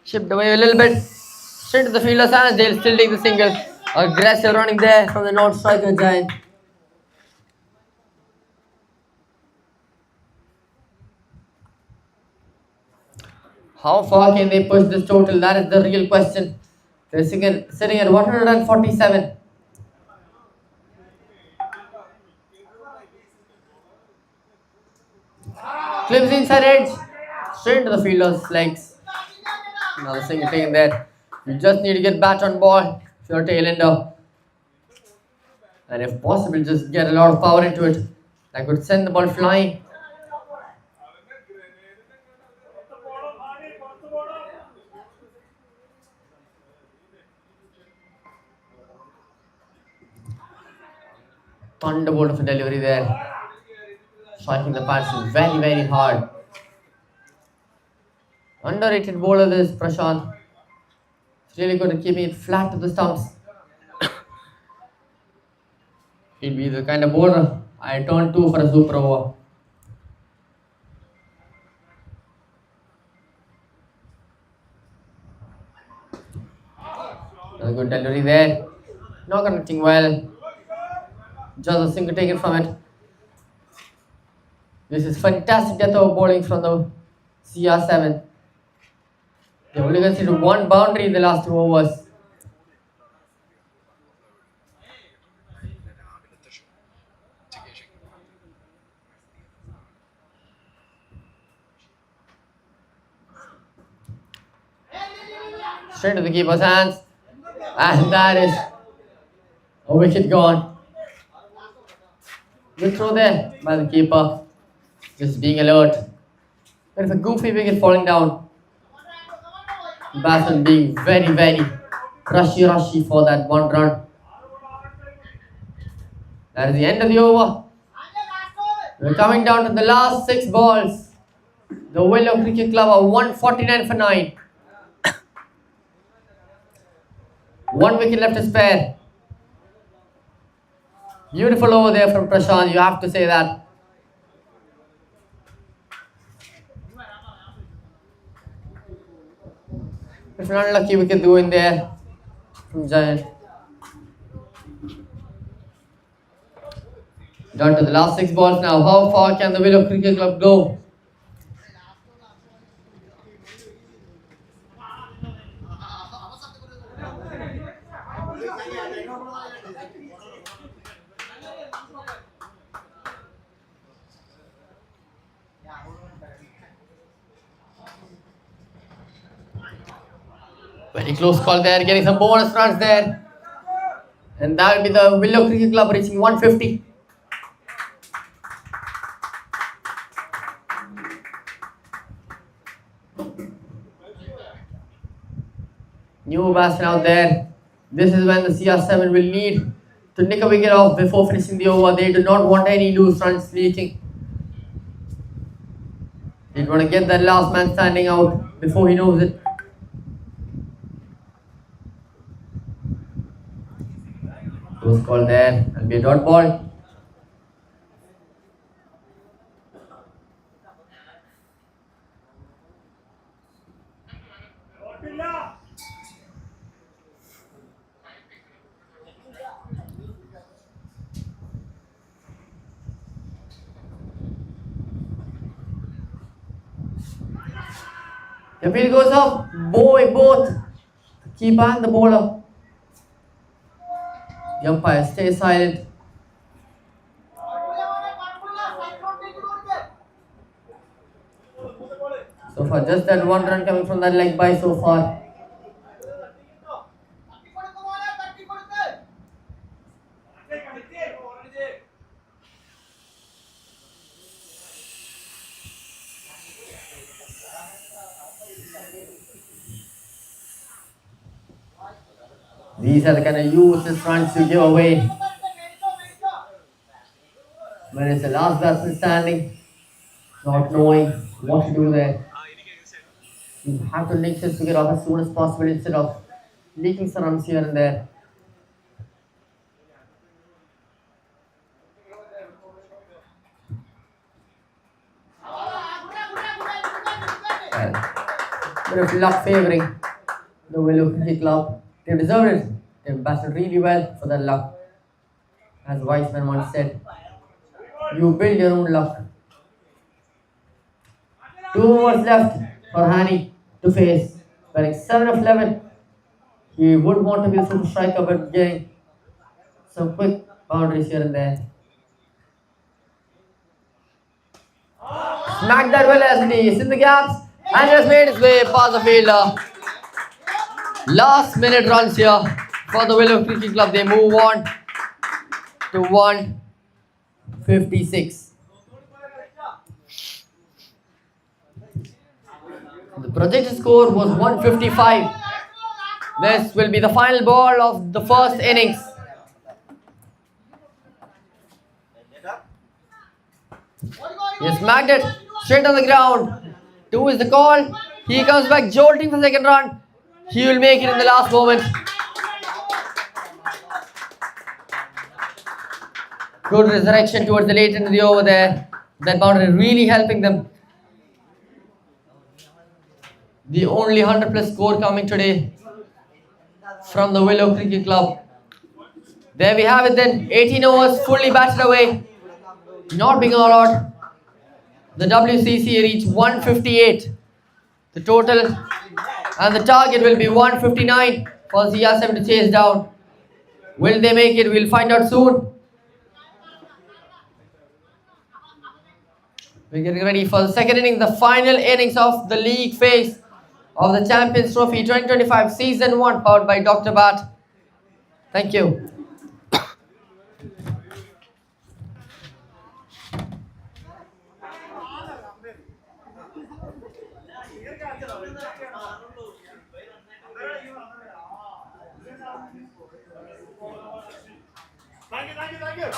Chipped away a little bit. Straight to the fielder's hands. They'll still take the single. Aggressive running there from the non-striker giant. How far can they push this total? That is the real question. They're sitting at 147. Clips inside edge. Straight into the fielder's legs. Another single taken there. You just need to get bat on ball if you're a tailender. And if possible, just get a lot of power into it. That could send the ball flying. Thunderbolt of a delivery there. Striking the pads very, very hard. Underrated bowler this Prashant. It's really good at keeping it flat to the stumps. He'll be the kind of bowler I turn to for a super over. A good delivery there. Not connecting well. Just a single taken from it. This is fantastic death over bowling from the CR7. They only conceded one boundary in the last 2 overs. Straight to the keeper's hands. And that is a wicket gone. Good throw there by the keeper. Just being alert. There is a goofy wicket falling down. Batsman being very, very rushy for that one run. That is the end of the over. We're coming down to the last 6 balls. The Willow Cricket Club are 149 for 9. 1 wicket left to spare. Beautiful over there from Prashant, you have to say that. If not lucky, we can do in there from Giant. Down to the last 6 balls now. How far can the Willow Cricket Club go? Very close call there, getting some bonus runs there. And that will be the Willow Cricket Club reaching 150. New batsman out there. This is when the CR7 will need to nick a wicket off before finishing the over. They do not want any loose runs leaking. They want to get that last man standing out before he knows it. Was called there and be a dot ball. The field goes up. Both the keeper and the bowler. The umpire stays silent. So far, just that one run coming from that leg by so far. These are the kind of useless runs you give away when it's the last batsman standing, not knowing what to do there. You have to nick this wicket off as soon as possible instead of leaking some runs here and there. Well, bit of luck favouring the Willow Cricket Club. They deserved it. They batted really well for that luck. As Weissman once said, you build your own luck. 2 overs left for Hani to face. Batting 7 of 11. He would want to be a super striker, but getting some quick boundaries here and there. Smack that well as it is in the gaps and has made his way past the fielder. Last minute runs here for the Willow Cricket Club. They move on to 156. The projected score was 155. This will be the final ball of the first innings. He smacked it straight on the ground. 2 is the call. He comes back jolting for the second run. He will make it in the last moment. Good resurrection towards the late end of the over there. That boundary really helping them. The only 100 plus score coming today from the Willow Cricket Club. There we have it then. 18 overs fully batted away. Not being all out. The WCC reached 158. The total and the target will be 159 for CR7 to chase down. Will they make it? We'll find out soon. We're getting ready for the second inning, the final innings of the league phase of the Champions Trophy 2025 Season 1, powered by Dr. Bat. Thank you. Thank you.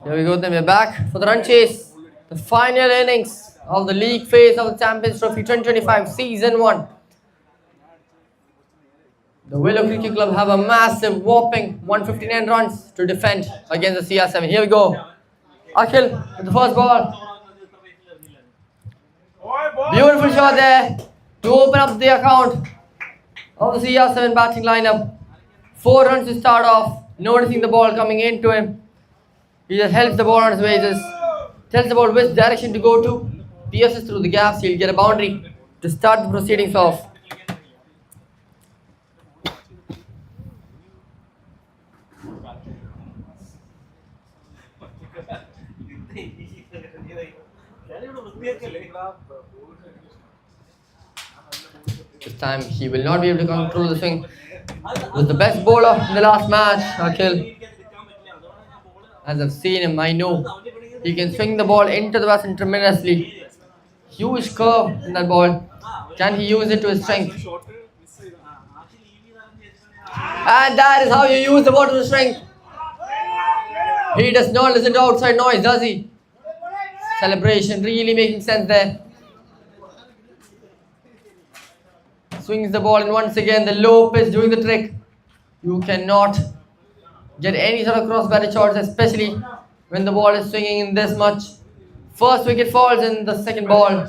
Here we go, then we're back for the run chase. The final innings of the league phase of the Champions Trophy 2025 Season 1. The Willow Cricket Club have a massive whopping 159 runs to defend against the CR7. Here we go. Akhil with the first ball. Beautiful shot there to open up the account of the CR7 batting lineup. 4 runs to start off. Noticing the ball coming into him. He just helps the ball on his way. Just tells the ball which direction to go to. Pierces through the gaps. He'll get a boundary to start the proceedings off. This time he will not be able to control the swing. Was the best bowler in the last match, Akhil. As I've seen him, I know he can swing the ball into the batsman tremendously. Huge curve in that ball. Can he use it to his strength? And that is how you use the ball to his strength. He does not listen to outside noise, does he? Celebration really making sense there. Swings the ball, and once again the low pitch doing the trick. You cannot get any sort of cross batted shots, especially when the ball is swinging in this much. First wicket falls in the second ball.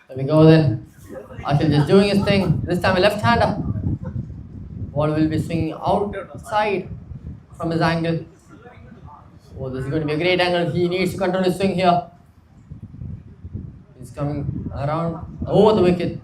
There we go then. Akhil just doing his thing. This time a left-hander. Ball will be swinging outside from his angle. Oh, this is going to be a great angle. He needs to control his swing here. He's coming around over the wicket.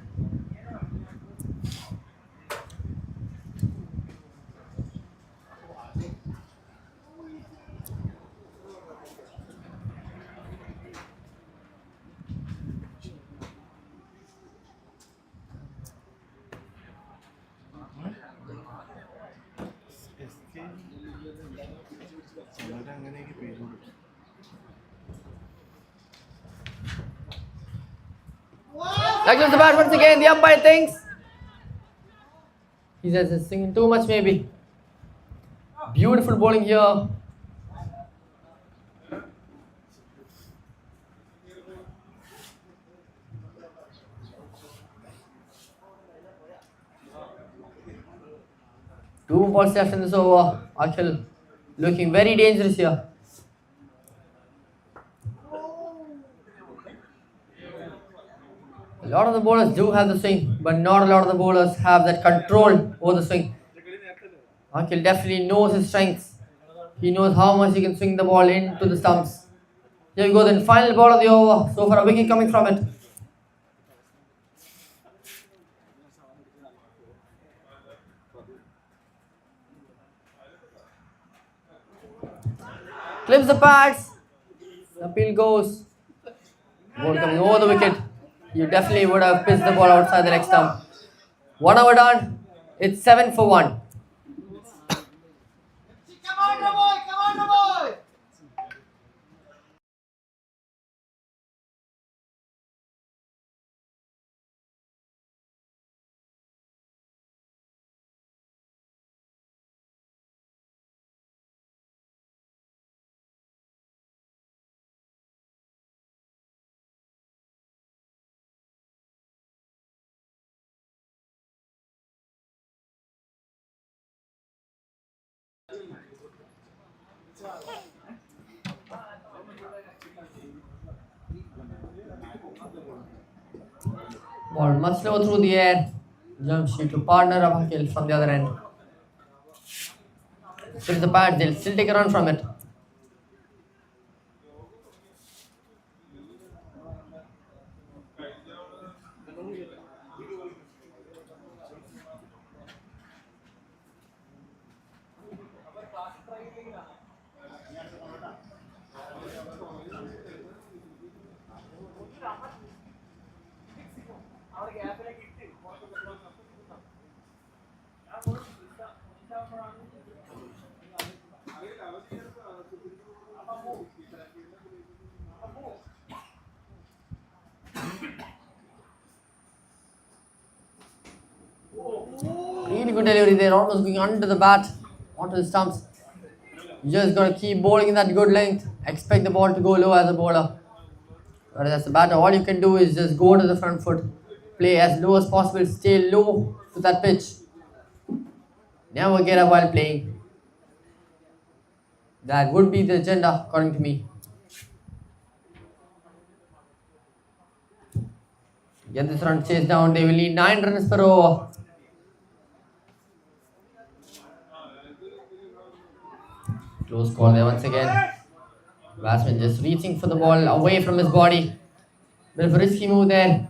There goes the bat once again. The umpire thinks he's just singing too much, maybe. Beautiful bowling here. Two balls left in this over. Akhil looking very dangerous here. A lot of the bowlers do have the swing, but not a lot of the bowlers have that control over the swing. Akhil definitely knows his strengths. He knows how much he can swing the ball into the stumps. Here we go, then final ball of the over. So far a wicket coming from it. Clips the pads. The appeal goes. Ball coming over the wicket. You definitely would have pitched the ball outside the next stump. 1 over done. It's 7 for 1. Ball much slow through the air. Jump sheet to partner of Akhil from the other end. Still the pad, they'll still take a run from it. Really good delivery there, almost going under the bat, onto the stumps. You just gotta keep bowling in that good length. Expect the ball to go low as a bowler. Whereas as a batter, all you can do is just go to the front foot, play as low as possible, stay low to that pitch. Never get up while playing. That would be the agenda, according to me. Get this run chase down. They will need 9 runs per over. Close call there once again. Batsman just reaching for the ball away from his body. Bit of a risky move there.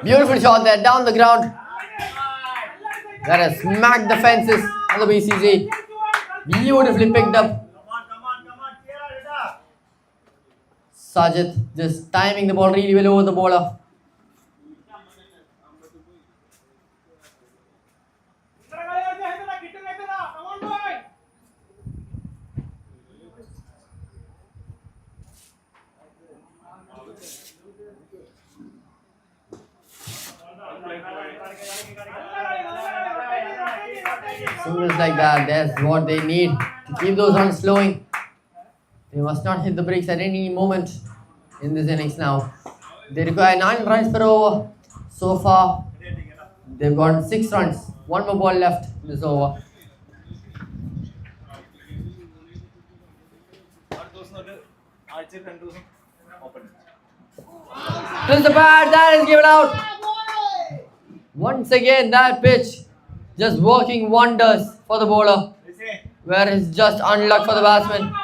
Beautiful shot there, down the ground. That has smacked the fences on the BCG. Beautifully picked up. Sajid just timing the ball really well over the bowler. Singles like that, that's what they need to keep those runs flowing. They must not hit the brakes at any moment in this innings now. They require 9 runs per over. So far, they've got 6 runs. 1 more ball left in this over. Twist the pad, that is given out. Once again, that pitch just working wonders for the bowler, where it's just unluck for the batsman.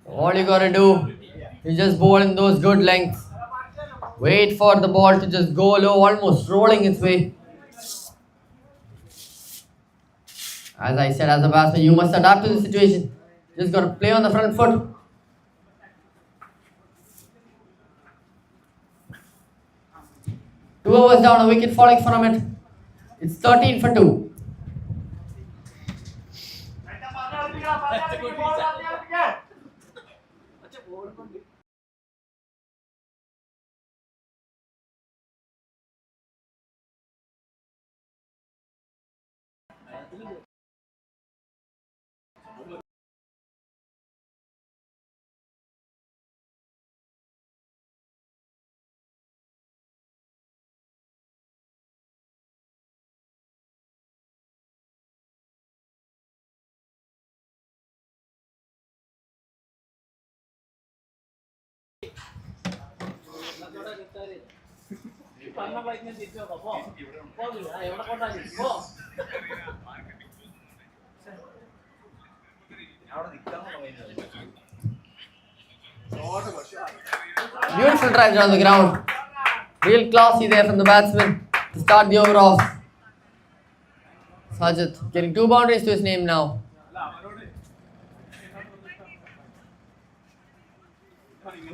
All you gotta do is just bowl in those good lengths. Wait for the ball to just go low, almost rolling its way. As I said, as a batsman, you must adapt to the situation. Just gotta play on the front foot. Two overs down, a wicket falling from it. It's 13 for 2. Beautiful drives on the ground. Real classy there from the batsman to start the over off. Sajid getting 2 boundaries to his name now.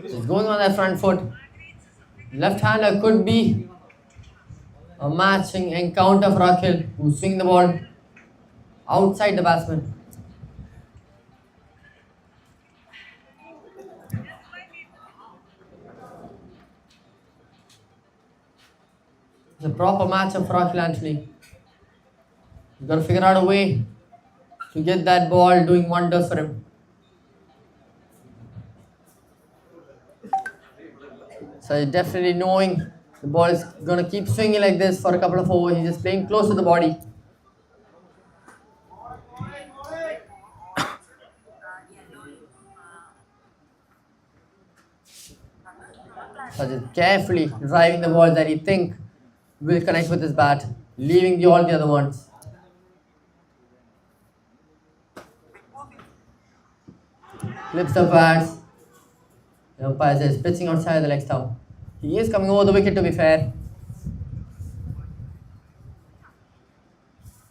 He's going on that front foot. Left-hander could be a matching encounter for Akhil, who swing the ball outside the batsman. It's a proper matchup for Akhil Anthony. He's got to figure out a way to get that ball doing wonders for him. So he's definitely knowing the ball is going to keep swinging like this for a couple of overs. He's just playing close to the body. So just carefully driving the ball that he think will connect with his bat, leaving all the other ones. Flips the bats. The umpire says pitching outside the leg stump. He is coming over the wicket to be fair.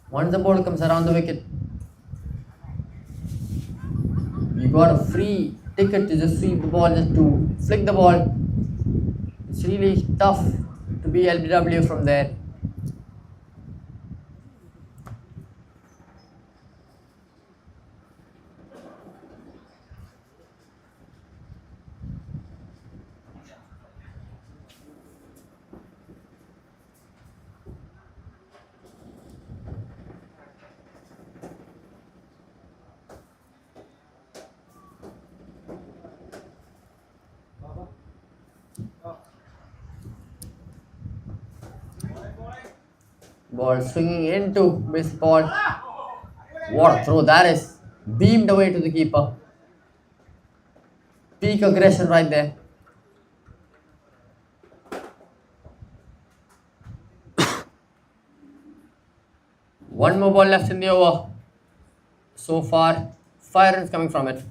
Once the ball comes around the wicket, you got a free ticket to just sweep the ball, just to flick the ball. It's really tough to be LBW from there. Ball swinging into baseball. What a throw that is. Beamed away to the keeper. Peak aggression right there. One more ball left in the over. So far, 5 runs coming from it.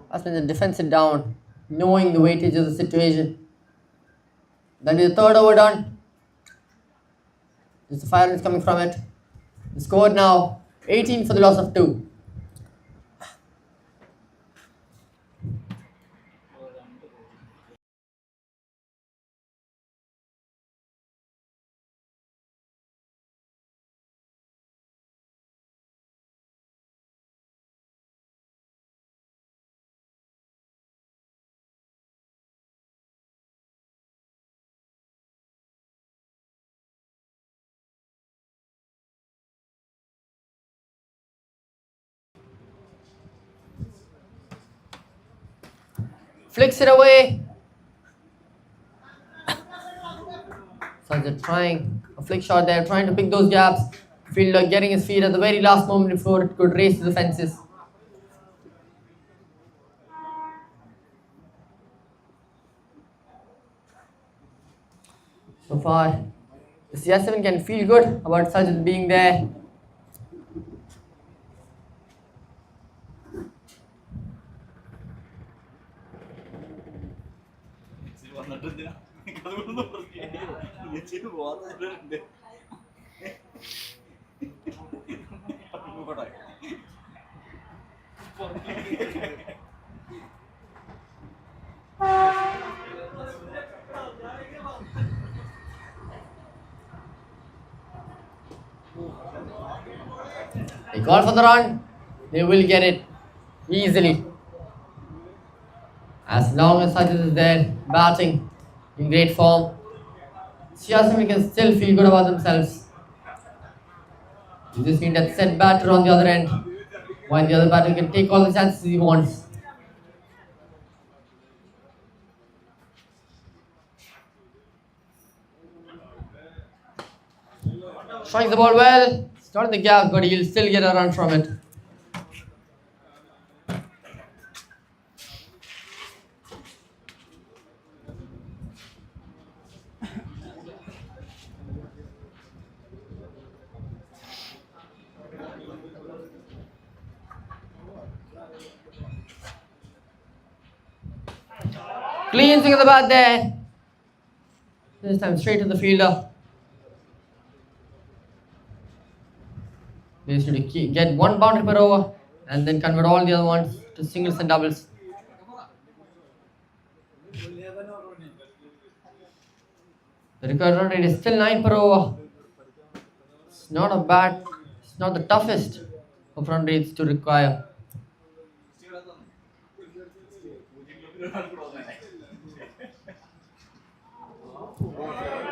That's when the defense is down, knowing the weightage of the situation. That is the third over done. Just the 5 runs coming from it. The score now 18 for the loss of 2. Flicks it away. So they're trying a flick shot there, trying to pick those gaps. Fielder getting his feet at the very last moment before it could race to the fences. So far, the CR7 can feel good about Sajid being there. They call for the run, they will get it easily. As long as Sajid is there, batting in great form, CR7 can still feel good about themselves. You just need that set batter on the other end, while the other batter can take all the chances he wants. Strikes the ball well, it's not in the gap, but he'll still get a run from it. Clean swing of the bat there. This time straight to the fielder. They used to get one boundary per over and then convert all the other ones to singles and doubles. The required run rate is still 9 per over. It's not a bad, it's not the toughest of run rates to require.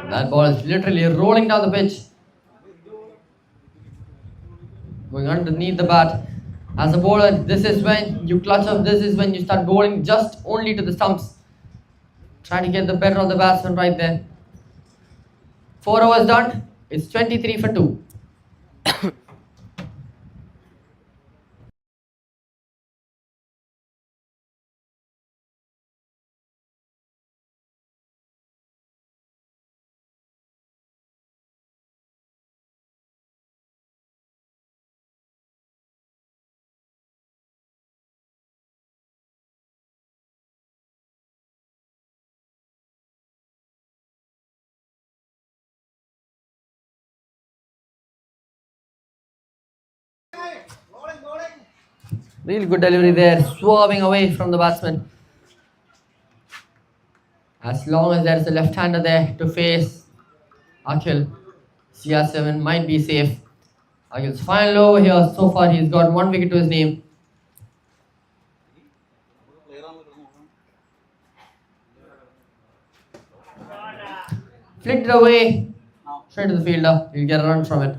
That ball is literally rolling down the pitch, going underneath the bat. As a bowler, this is when you clutch up, this is when you start bowling just only to the stumps. Try to get the better of the batsman right there. 4 overs done, it's 23 for 2. Really good delivery there, swerving away from the batsman. As long as there is a left-hander there to face Akhil, CR7 might be safe. Akhil's final over here. So far, he's got 1 wicket to his name. Flicked it away straight to the fielder. He'll get a run from it.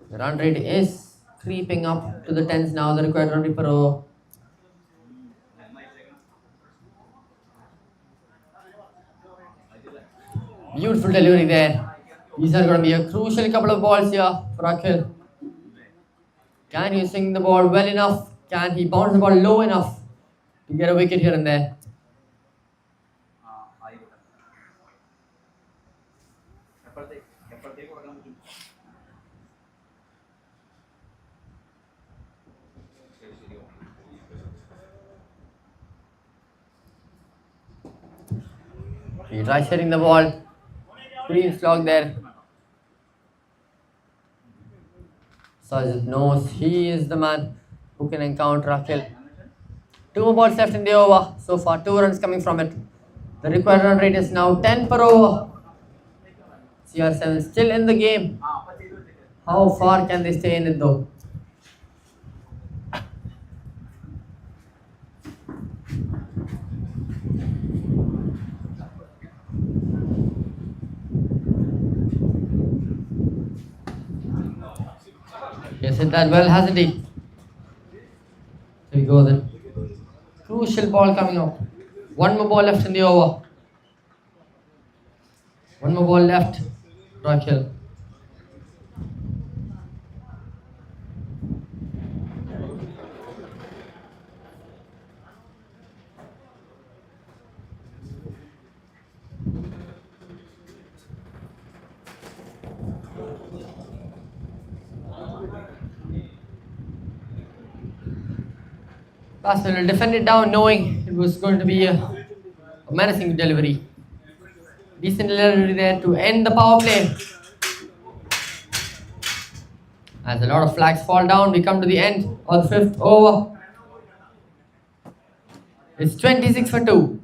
The run rate is creeping up to the tens now. The required run rate per over. Beautiful delivery there. These are going to be a crucial couple of balls here for Akhil. Can he swing the ball well enough? Can he bounce the ball low enough to get a wicket here and there? He tries hitting the ball. Clean slog there. Sajid knows he is the man who can encounter Akhil. 2 more balls left in the over. So far, 2 runs coming from it. The required run rate is now 10 per over. CR7 still in the game. How far can they stay in it though? He has hit that well, hasn't he? There we go then. Crucial ball coming up. 1 more ball left in the over. 1 more ball left. Akhil. Batsman will defend it down knowing it was going to be a menacing delivery. Decent delivery there to end the power play. As a lot of flags fall down, we come to the end of the 5th over. It's 26 for 2.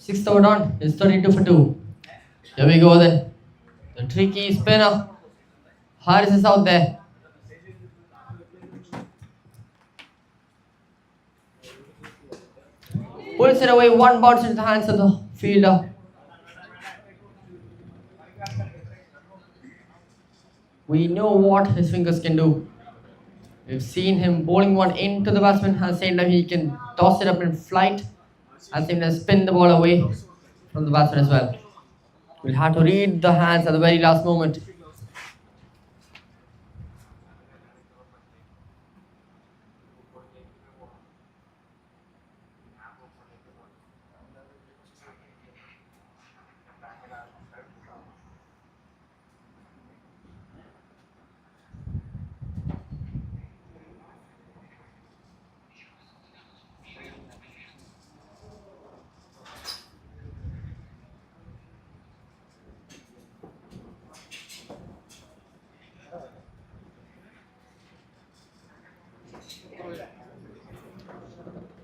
Sixth over done. It's 32 for 2. Here we go then. The tricky spinner. Harris is out there. Pulls it away. One bounce into the hands of the fielder. We know what his fingers can do. We've seen him bowling one into the batsman. At the same time, he can toss it up in flight. At the same time, spin the ball away from the batsman as well. We'll have to read the hands at the very last moment.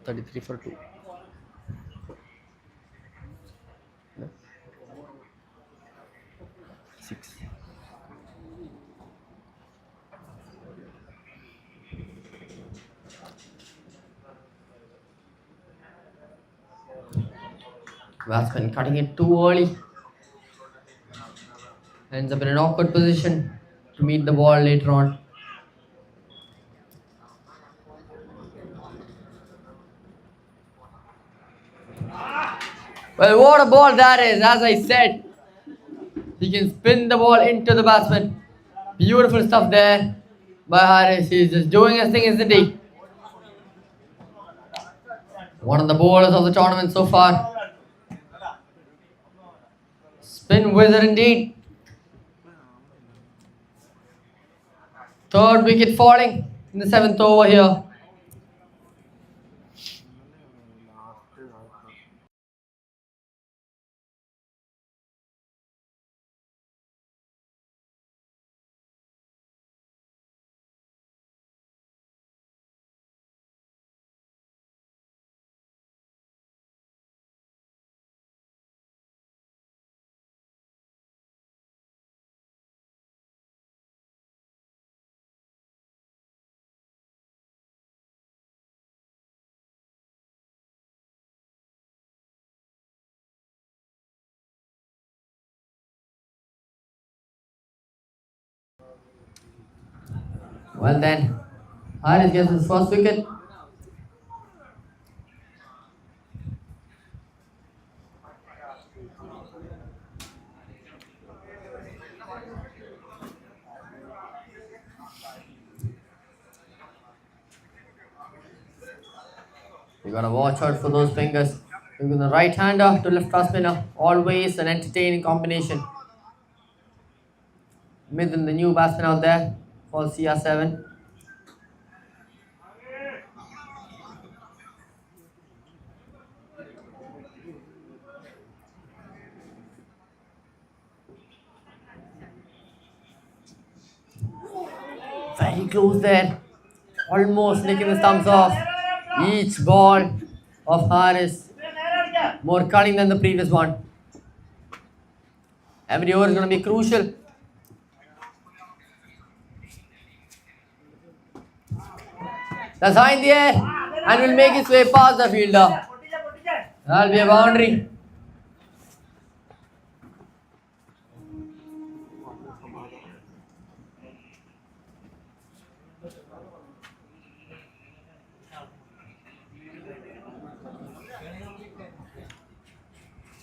Thirty-three for 2. Six. Batsman cutting it too early. Ends up in an awkward position to meet the ball later on. Well, what a ball that is, as I said. He can spin the ball into the batsman. Beautiful stuff there by Harris. He's just doing his thing, isn't he? One of the bowlers of the tournament so far. Spin wizard indeed. Third wicket falling in the 7th over here. Well then, Harris gets his first wicket. You gotta watch out for those fingers. Because the right hander to left fast spinner, always an entertaining combination. Within the new batsman out there for CR7. Very close there. Almost licking his thumbs off. Each ball of Harris more cunning than the previous one. Every over is going to be crucial. That's high in the air and will make its way past the fielder. That'll be a boundary.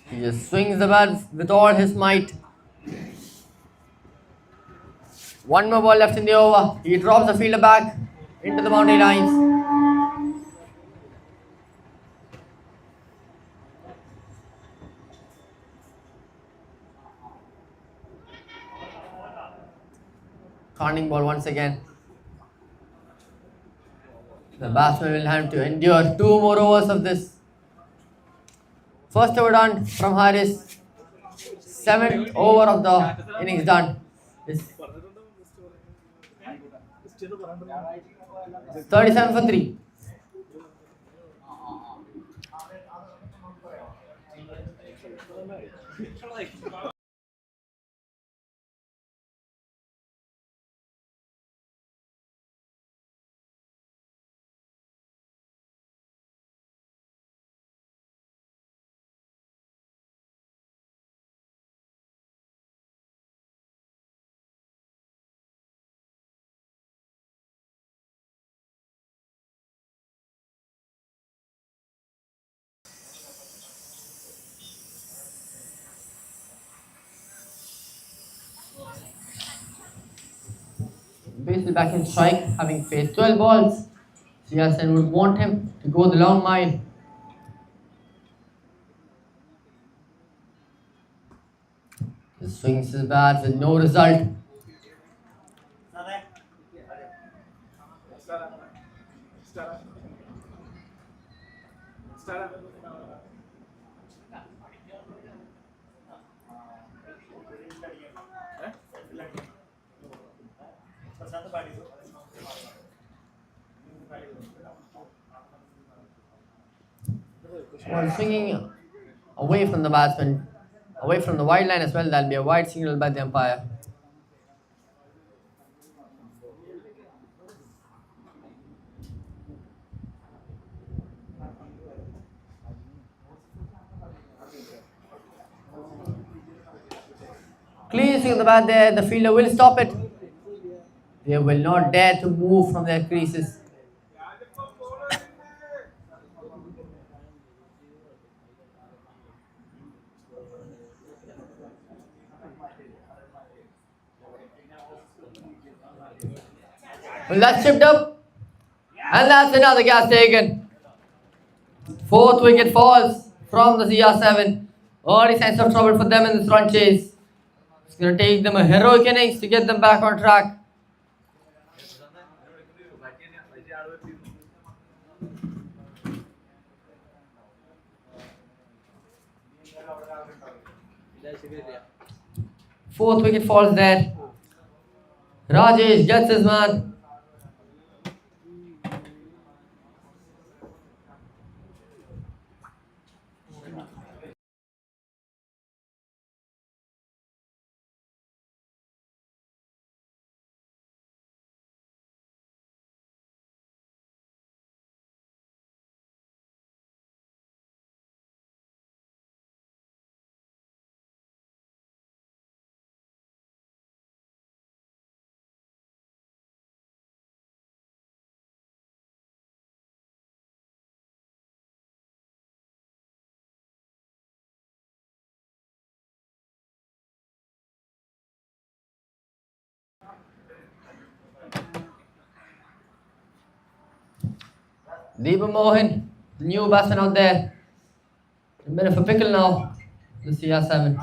He just swings the bat with all his might. One more ball left in the over. He drops the fielder back into the boundary lines. Corning ball once again. The batsman will have to endure 2 more overs of this. First over done from Harris. 7th over of the innings done. It's 37 for 3. Basically back in strike, having faced 12 balls. CR7 would want him to go the long mile. He swings his bat with no result. While swinging away from the batsman, away from the wide line as well, that'll be a wide signal by the umpire. Clean swing of the bat there, the fielder will stop it. They will not dare to move from their creases. Well, that's chipped up. And that's another gas taken. Fourth wicket falls from the CR7. Early signs of trouble for them in this run chase. It's going to take them a heroic innings to get them back on track. Fourth wicket falls there. Rajesh gets his man. Deepa Mohan, the new batsman out there. A bit of a pickle now, the CR7.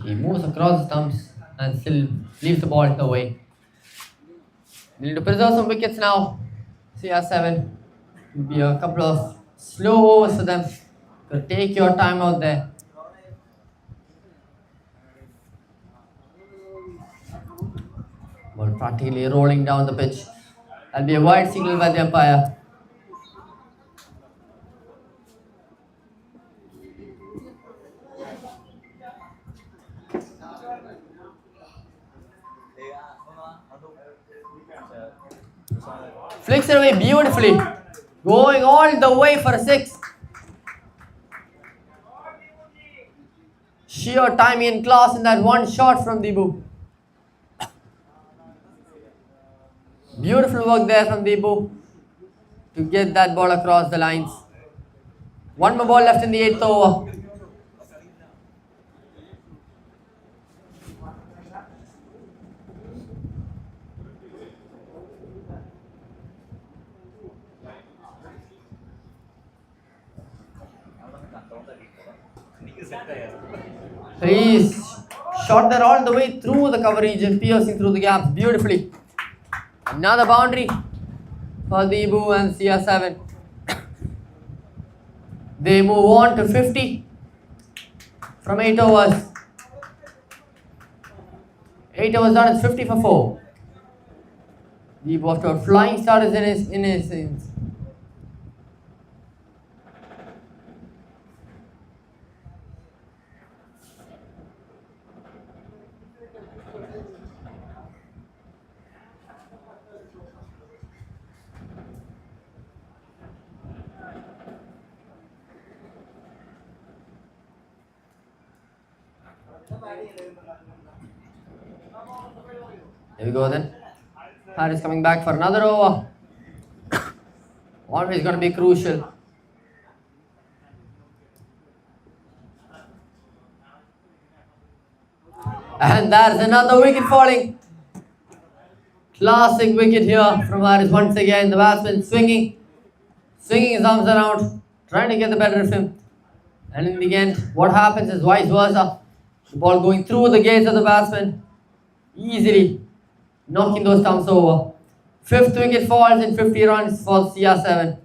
He moves across the stumps and still leaves the ball away. They need to preserve some wickets now. CR7. Will be a couple of slow overs for them. So take your time out there. Ball practically rolling down the pitch. That'll be a wide signal by the umpire. Flicks it away beautifully. Going all the way for a six. Sheer timing and class in that one shot from Deepu. Beautiful work there from Deepu to get that ball across the lines. One more ball left in the 8th over. He's shot that all the way through the cover region, piercing through the gaps beautifully. Another boundary for Deepu and CR7. They move on to 50 from 8 overs. 8 overs done, it's 50 for 4. Deep after flying start is in his Here we go then. Harris coming back for another over. Always going to be crucial. And there's another wicket falling. Classic wicket here from Harris once again. The batsman swinging his arms around, trying to get the better of him. And in the end, what happens is vice versa. The ball going through the gates of the batsman, easily knocking those stumps over. Fifth wicket falls in 50 runs for CR7.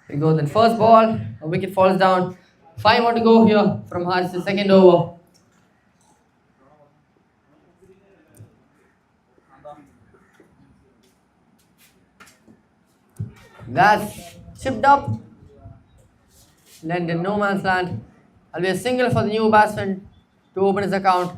Here we go, then first ball, a wicket falls down. 5 more to go here from Harris' second over. That's chipped up. Landed in no man's land. I'll be a single for the new batsman to open his account.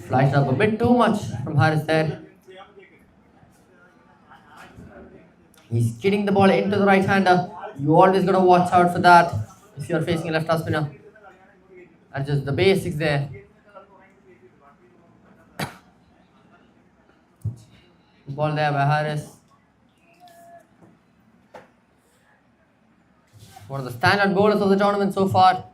Flashed up a bit too much from Harris there. He's hitting the ball into the right-hander. You always gotta watch out for that if you're facing a left-arm spinner. That's just the basics there. Ball there by Harris. One of the standard bowlers of the tournament so far.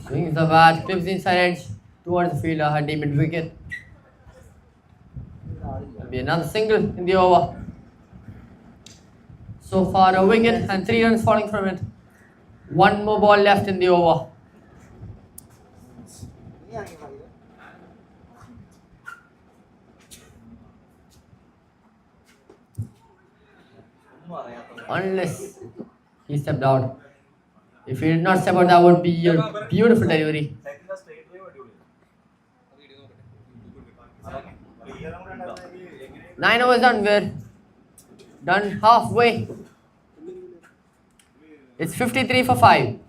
Swings the bat, clips the inside edge towards the fielder, a deep mid wicket. There'll be another single in the over. So far a wicket and 3 runs falling from it. One more ball left in the over. Unless he stepped out. If he did not step out, that would be a beautiful delivery. 9 overs done. We're done halfway. It's 53 for 5.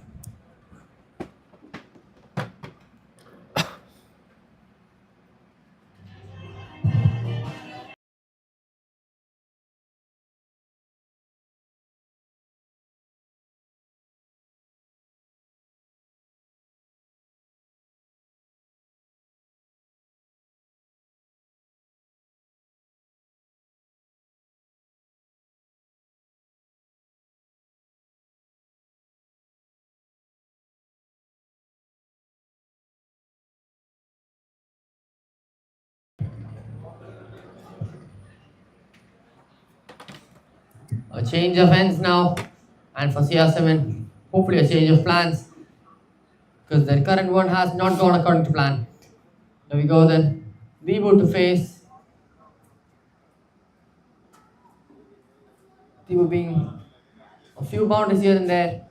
A change of ends now. And for CR7, hopefully a change of plans because their current one has not gone according to plan. There we go then. Debo to face. Debo being a few boundaries here and there.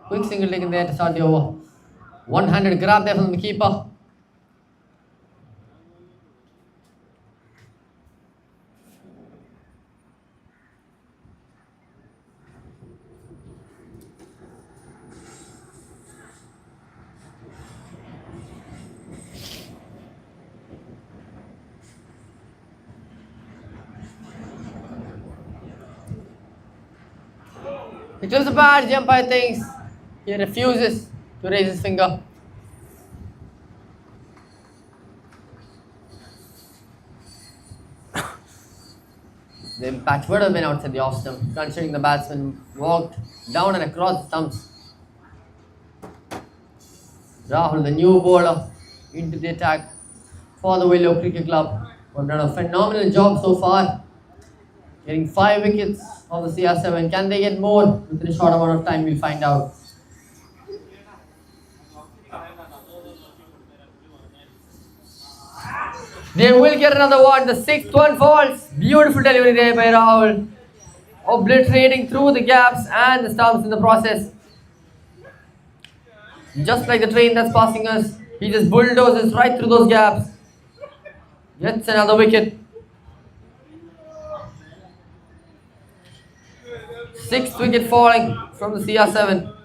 Quick single leg in there to start the over. One-handed grab there from the keeper. He clips the bat, the umpire thinks. He refuses to raise his finger. The impact would have been outside the off stump, considering the batsman walked down and across the stumps. Rahul, the new bowler, into the attack for the Willow Cricket Club. Have done a phenomenal job so far, getting 5 wickets of the CR7. Can they get more within a short amount of time? We'll find out. They will get another one. The 6th one falls. Beautiful delivery there by Rahul, obliterating through the gaps and the stumps in the process. Just like the train that's passing us, he just bulldozes right through those gaps. Gets another wicket. 6th wicket falling from the CR7.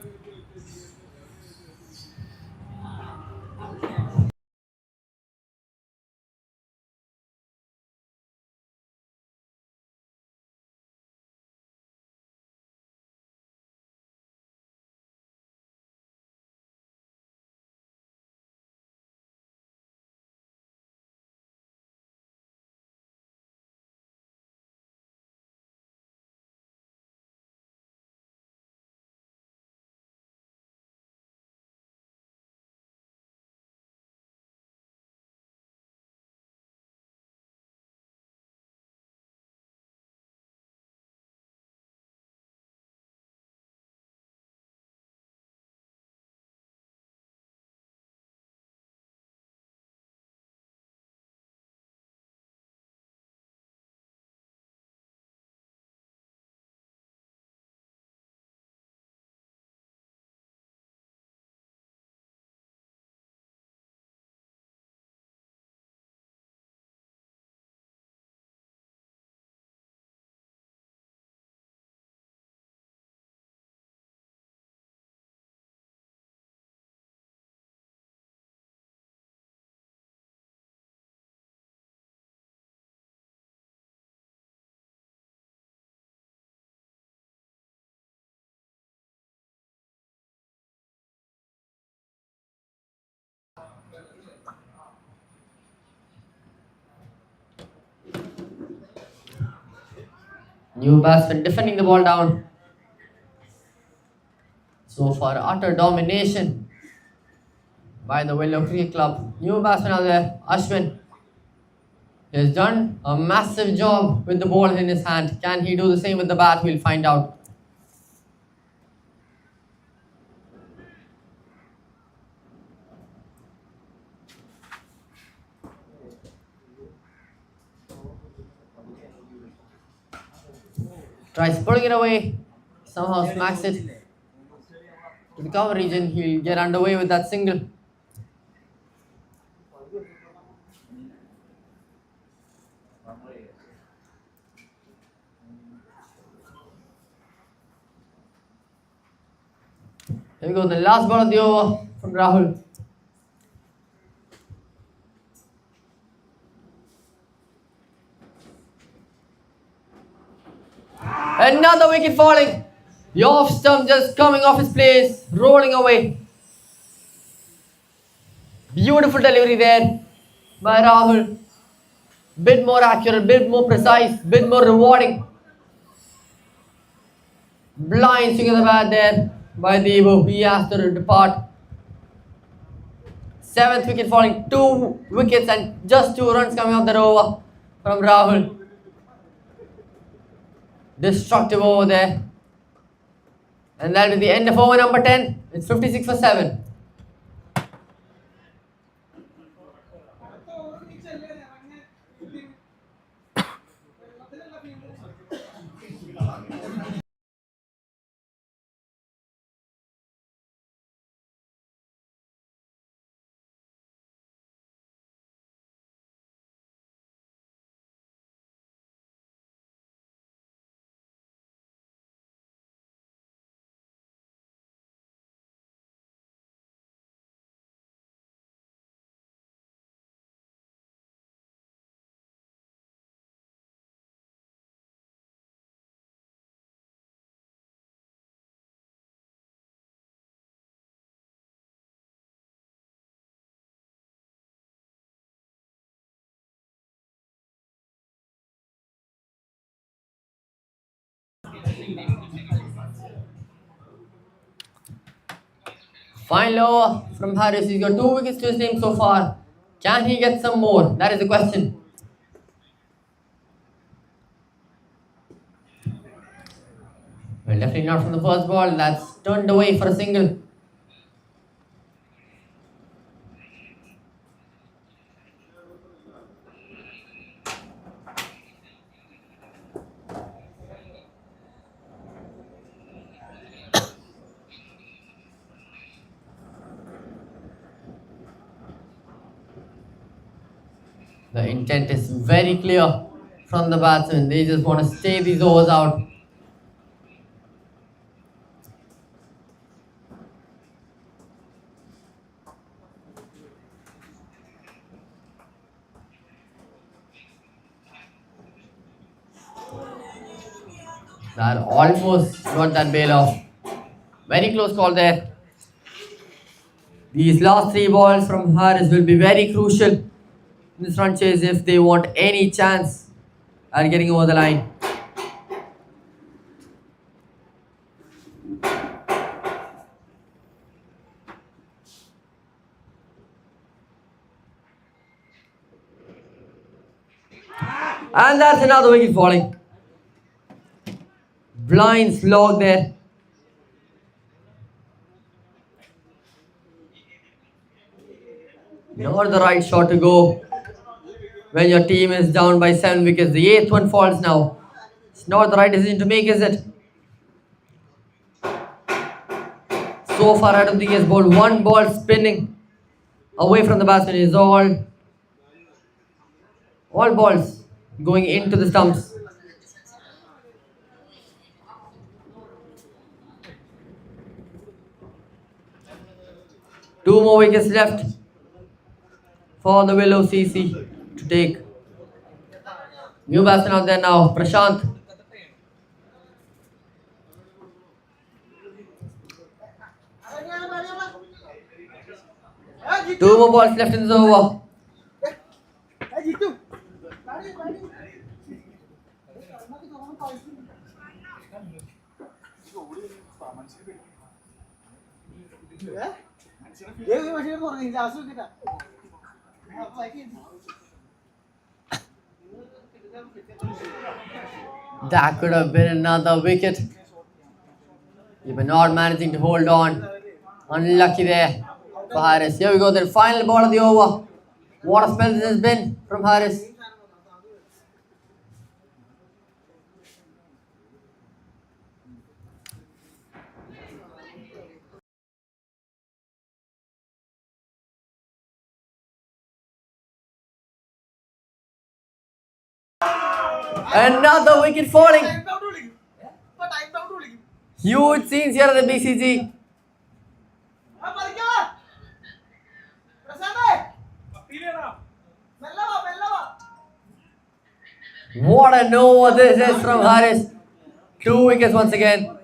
New batsman defending the ball down. So far, utter domination by the Willow Cricket Club. New batsman out there, Ashwin. He has done a massive job with the ball in his hand. Can he do the same with the bat? We'll find out. Tries pulling it away, somehow smacks it to the cover region. He'll get underway with that single. Here we go, the last ball of the over from Rahul. Another wicket falling. The off stump just coming off his place, rolling away. Beautiful delivery there by Rahul. Bit more accurate, bit more precise, bit more rewarding. Blind swing of the bat there by Debo. He has to depart. Seventh wicket falling, 2 wickets and just 2 runs coming off that over from Rahul. Destructive over there. And that'll be the end of over number 10. It's 56 for 7. Final over from Harris. He's got 2 wickets to his name so far. Can he get some more? That is the question. Well, definitely not from the first ball. That's turned away for a single. The intent is very clear from the batsmen. They just want to stay these overs out. That almost got that bail off. Very close call there. These last 3 balls from Harris will be very crucial in this run chase if they want any chance at getting over the line. And that's another wicket falling. Blind slog there. Not the right shot to go when your team is down by 7 wickets. The 8th one falls now. It's not the right decision to make, is it? So far, I don't think he has bowled 1 ball spinning away from the batsman. Is all balls going into the stumps. Two more wickets left for the Willow CC to take. New batsman out there now, Prashant. Two more balls left in the over. That could have been another wicket. They were not managing to hold on. Unlucky there for Harris. Here we go, the final ball of the over. What a spell this has been from Harris. Another wicket falling. Huge scenes here at the BCG. What a no this is from Harris. 2 wickets once again.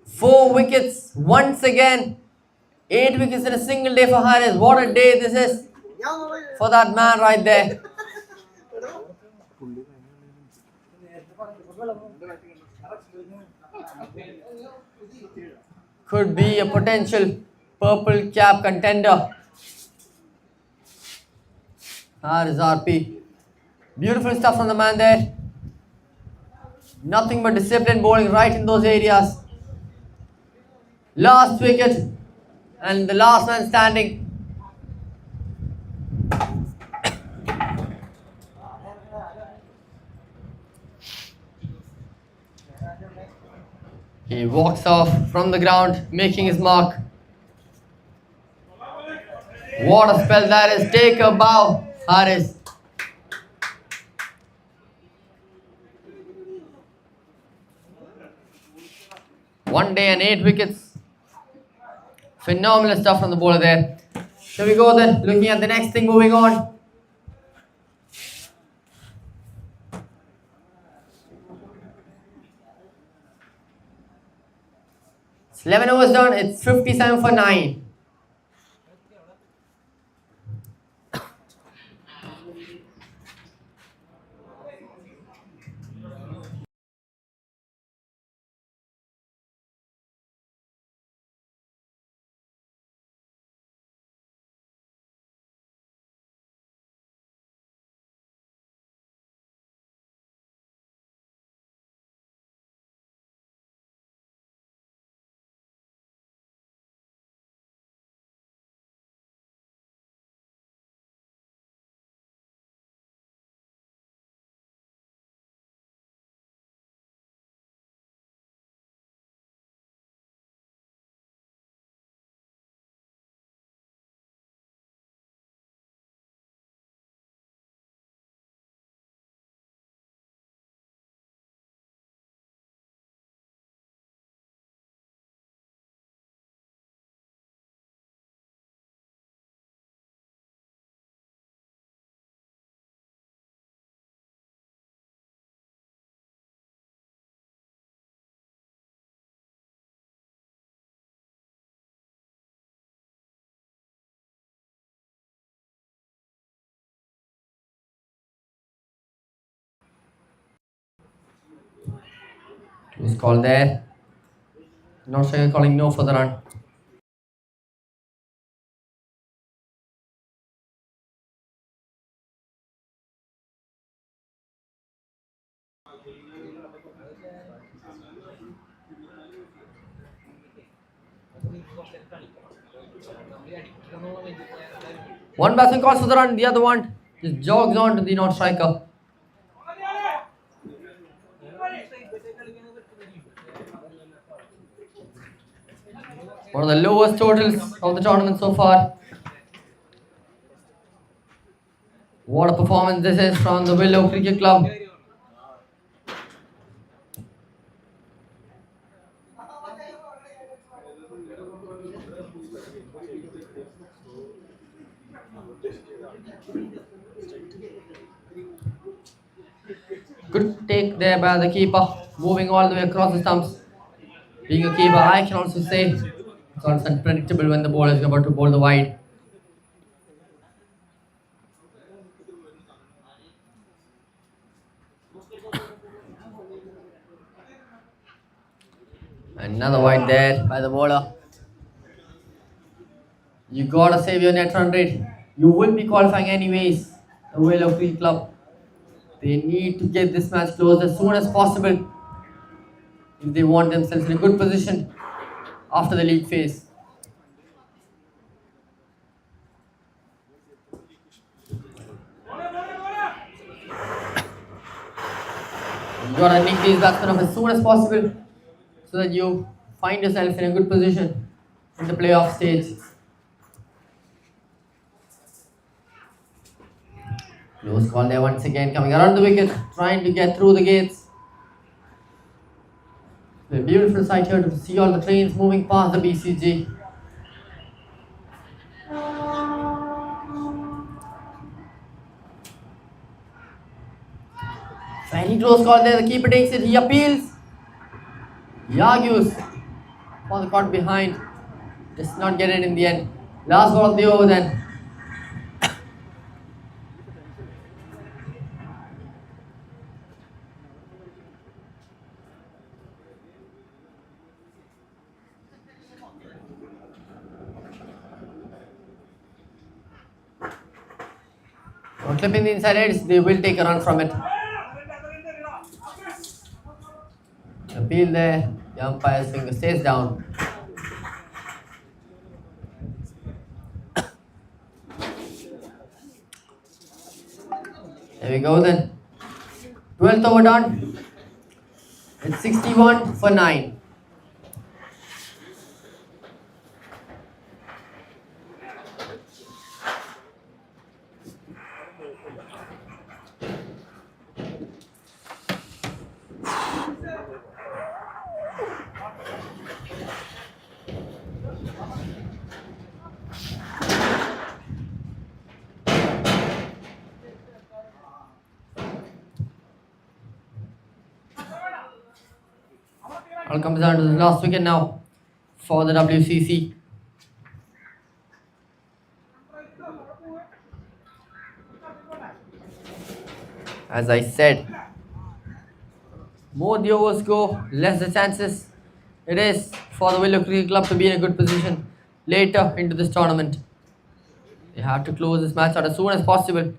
4 wickets once again. 8 wickets in a single day for Harris. What a day this is for that man right there. could be a potential purple cap contender. Is RP. Beautiful stuff from the man there. Nothing but disciplined bowling right in those areas. Last wicket and the last man standing. He walks off from the ground, making his mark. What a spell that is. Take a bow, Haris. One day and 8 wickets. Phenomenal stuff from the bowler there. Shall we go then? Looking at the next thing, moving on. It's 11 overs done. It's 57 for 9. Who's called there? Not sure you're calling no for the run. One batsman calls for the run, the other one just jogs on to the non-striker. One of the lowest totals of the tournament so far. What a performance this is from the Willow Cricket Club. Good take there by the keeper, moving all the way across the stumps. Being a keeper, I can also say it's always unpredictable when the ball is about to bowl the wide. Another wide there by the bowler. You gotta save your net run rate. You will be qualifying anyways. The Willow Cricket Club. They need to get this match closed as soon as possible if they want themselves in a good position after the league phase. You gotta nick these batsmen off as soon as possible so that you find yourself in a good position in the playoff stage. Close call there once again, coming around the wicket, trying to get through the gates. A beautiful sight here to see all the trains moving past the BCG. Very close call there, the keeper takes it, he appeals. He argues for the caught behind. Does not get it in the end. Last ball of the over then. On clipping the inside edge, they will take a run from it. Appeal there, the umpire's finger stays down. There we go then. 12th over done. It's 61-9. All comes down to the last wicket now for the WCC. As I said, more the overs go, less the chances it is for the Willow Cricket Club to be in a good position later into this tournament. They have to close this match out as soon as possible.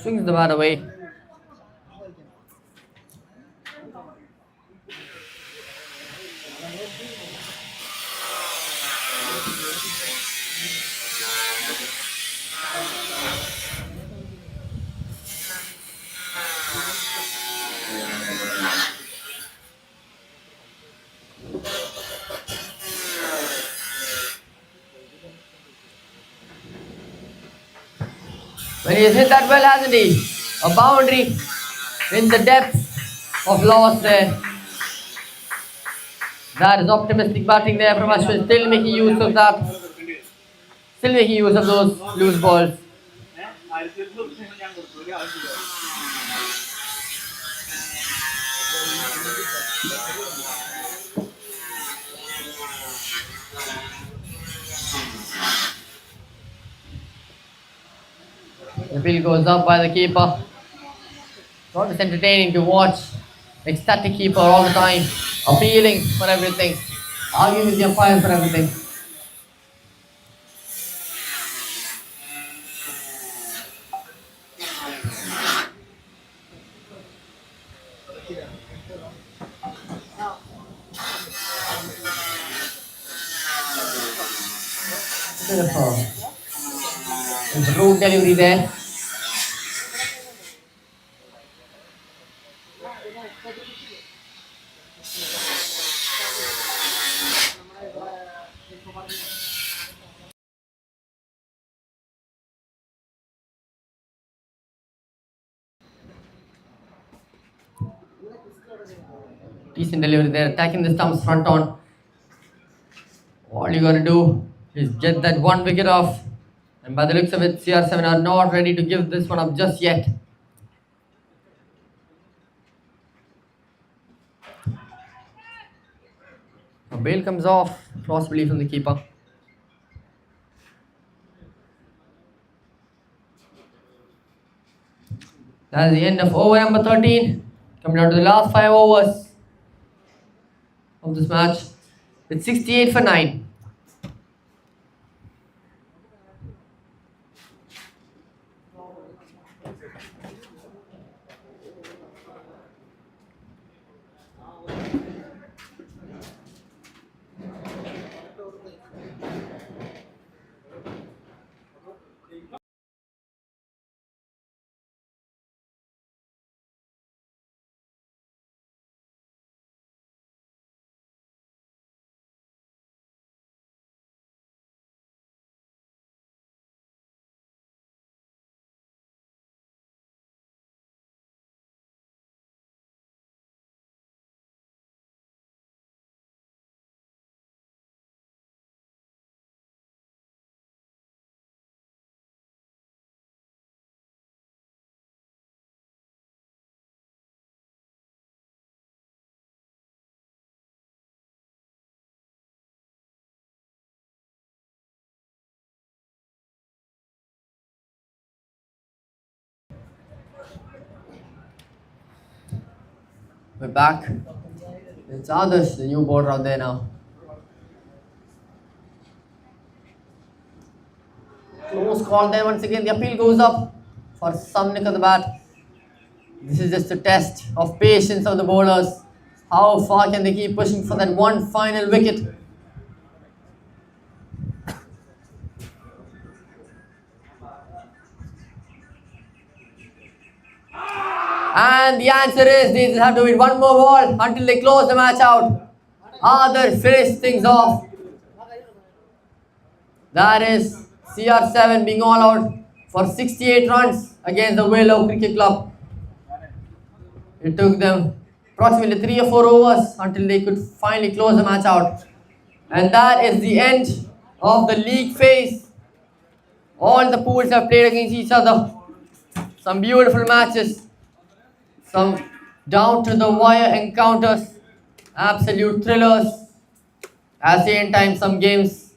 Swings the bat away. When he's hit that well, hasn't he? A boundary in the depth of loss there. That is optimistic batting there from Ashwin, still making use of that. Still making use of those loose balls. The field goes up by the keeper. Not as entertaining to watch. Ecstatic keeper all the time. Appealing for everything. Arguing with the umpires for everything. Bit of a rude delivery there. Decent delivery there, attacking the stumps front on. All you gotta do is get that one wicket off. And by the looks of it, CR7 are not ready to give this one up just yet. A bail comes off, possibly from the keeper. That is the end of over number 13. Coming down to the last 5 overs of this match. It's 68-9. We're back. It's Adarsh, the new bowler out there now. Close call there once again. The appeal goes up for some nick of the bat. This is just a test of patience of the bowlers. How far can they keep pushing for that one final wicket? And the answer is they just have to win one more ball until they close the match out. Others finish things off. That is CR7 being all out for 68 runs against the Willow Cricket Club. It took them approximately 3 or 4 overs until they could finally close the match out. And that is the end of the league phase. All the pools have played against each other. Some beautiful matches. Some down to the wire encounters. Absolute thrillers. At the same time, some games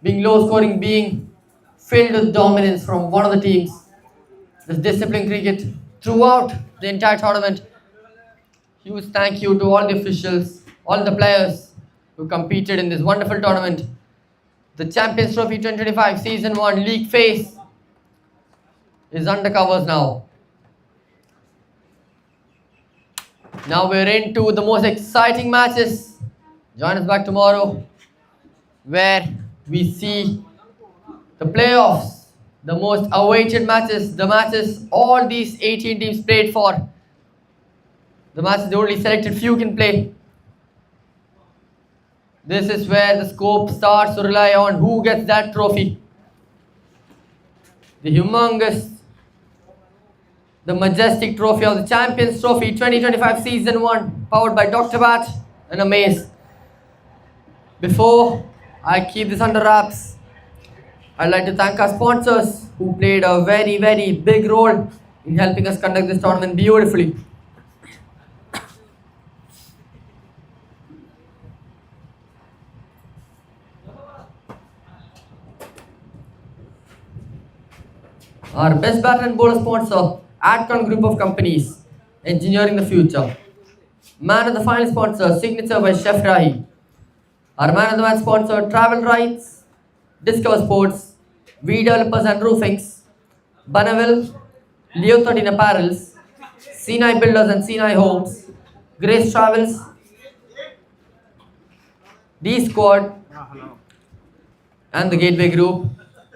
being low scoring, being filled with dominance from one of the teams. This disciplined cricket throughout the entire tournament. Huge thank you to all the officials, all the players who competed in this wonderful tournament. The Champions Trophy 2025 Season 1 League phase is under covers now. Now we're into the most exciting matches. Join us back tomorrow where we see the playoffs, the most awaited matches, the matches all these 18 teams played for. The matches the only selected few can play. This is where the scope starts to rely on who gets that trophy. The humongous, the majestic trophy of the Champions Trophy 2025 Season 1, powered by Dr. Bat and Amace. Before I keep this under wraps, I'd like to thank our sponsors who played a very, very big role in helping us conduct this tournament beautifully. Our best batter and bowler sponsor, Adcon Group of Companies, Engineering the Future. Man of the final sponsor, Signature by Chef Rahi. Our man of the match sponsor, Travel Rights, Discover Sports, V Developers and Roofings, Banaville, Leo 13 Apparels, Sinai Builders and Sinai Homes, Grace Travels, D Squad, and the Gateway Group.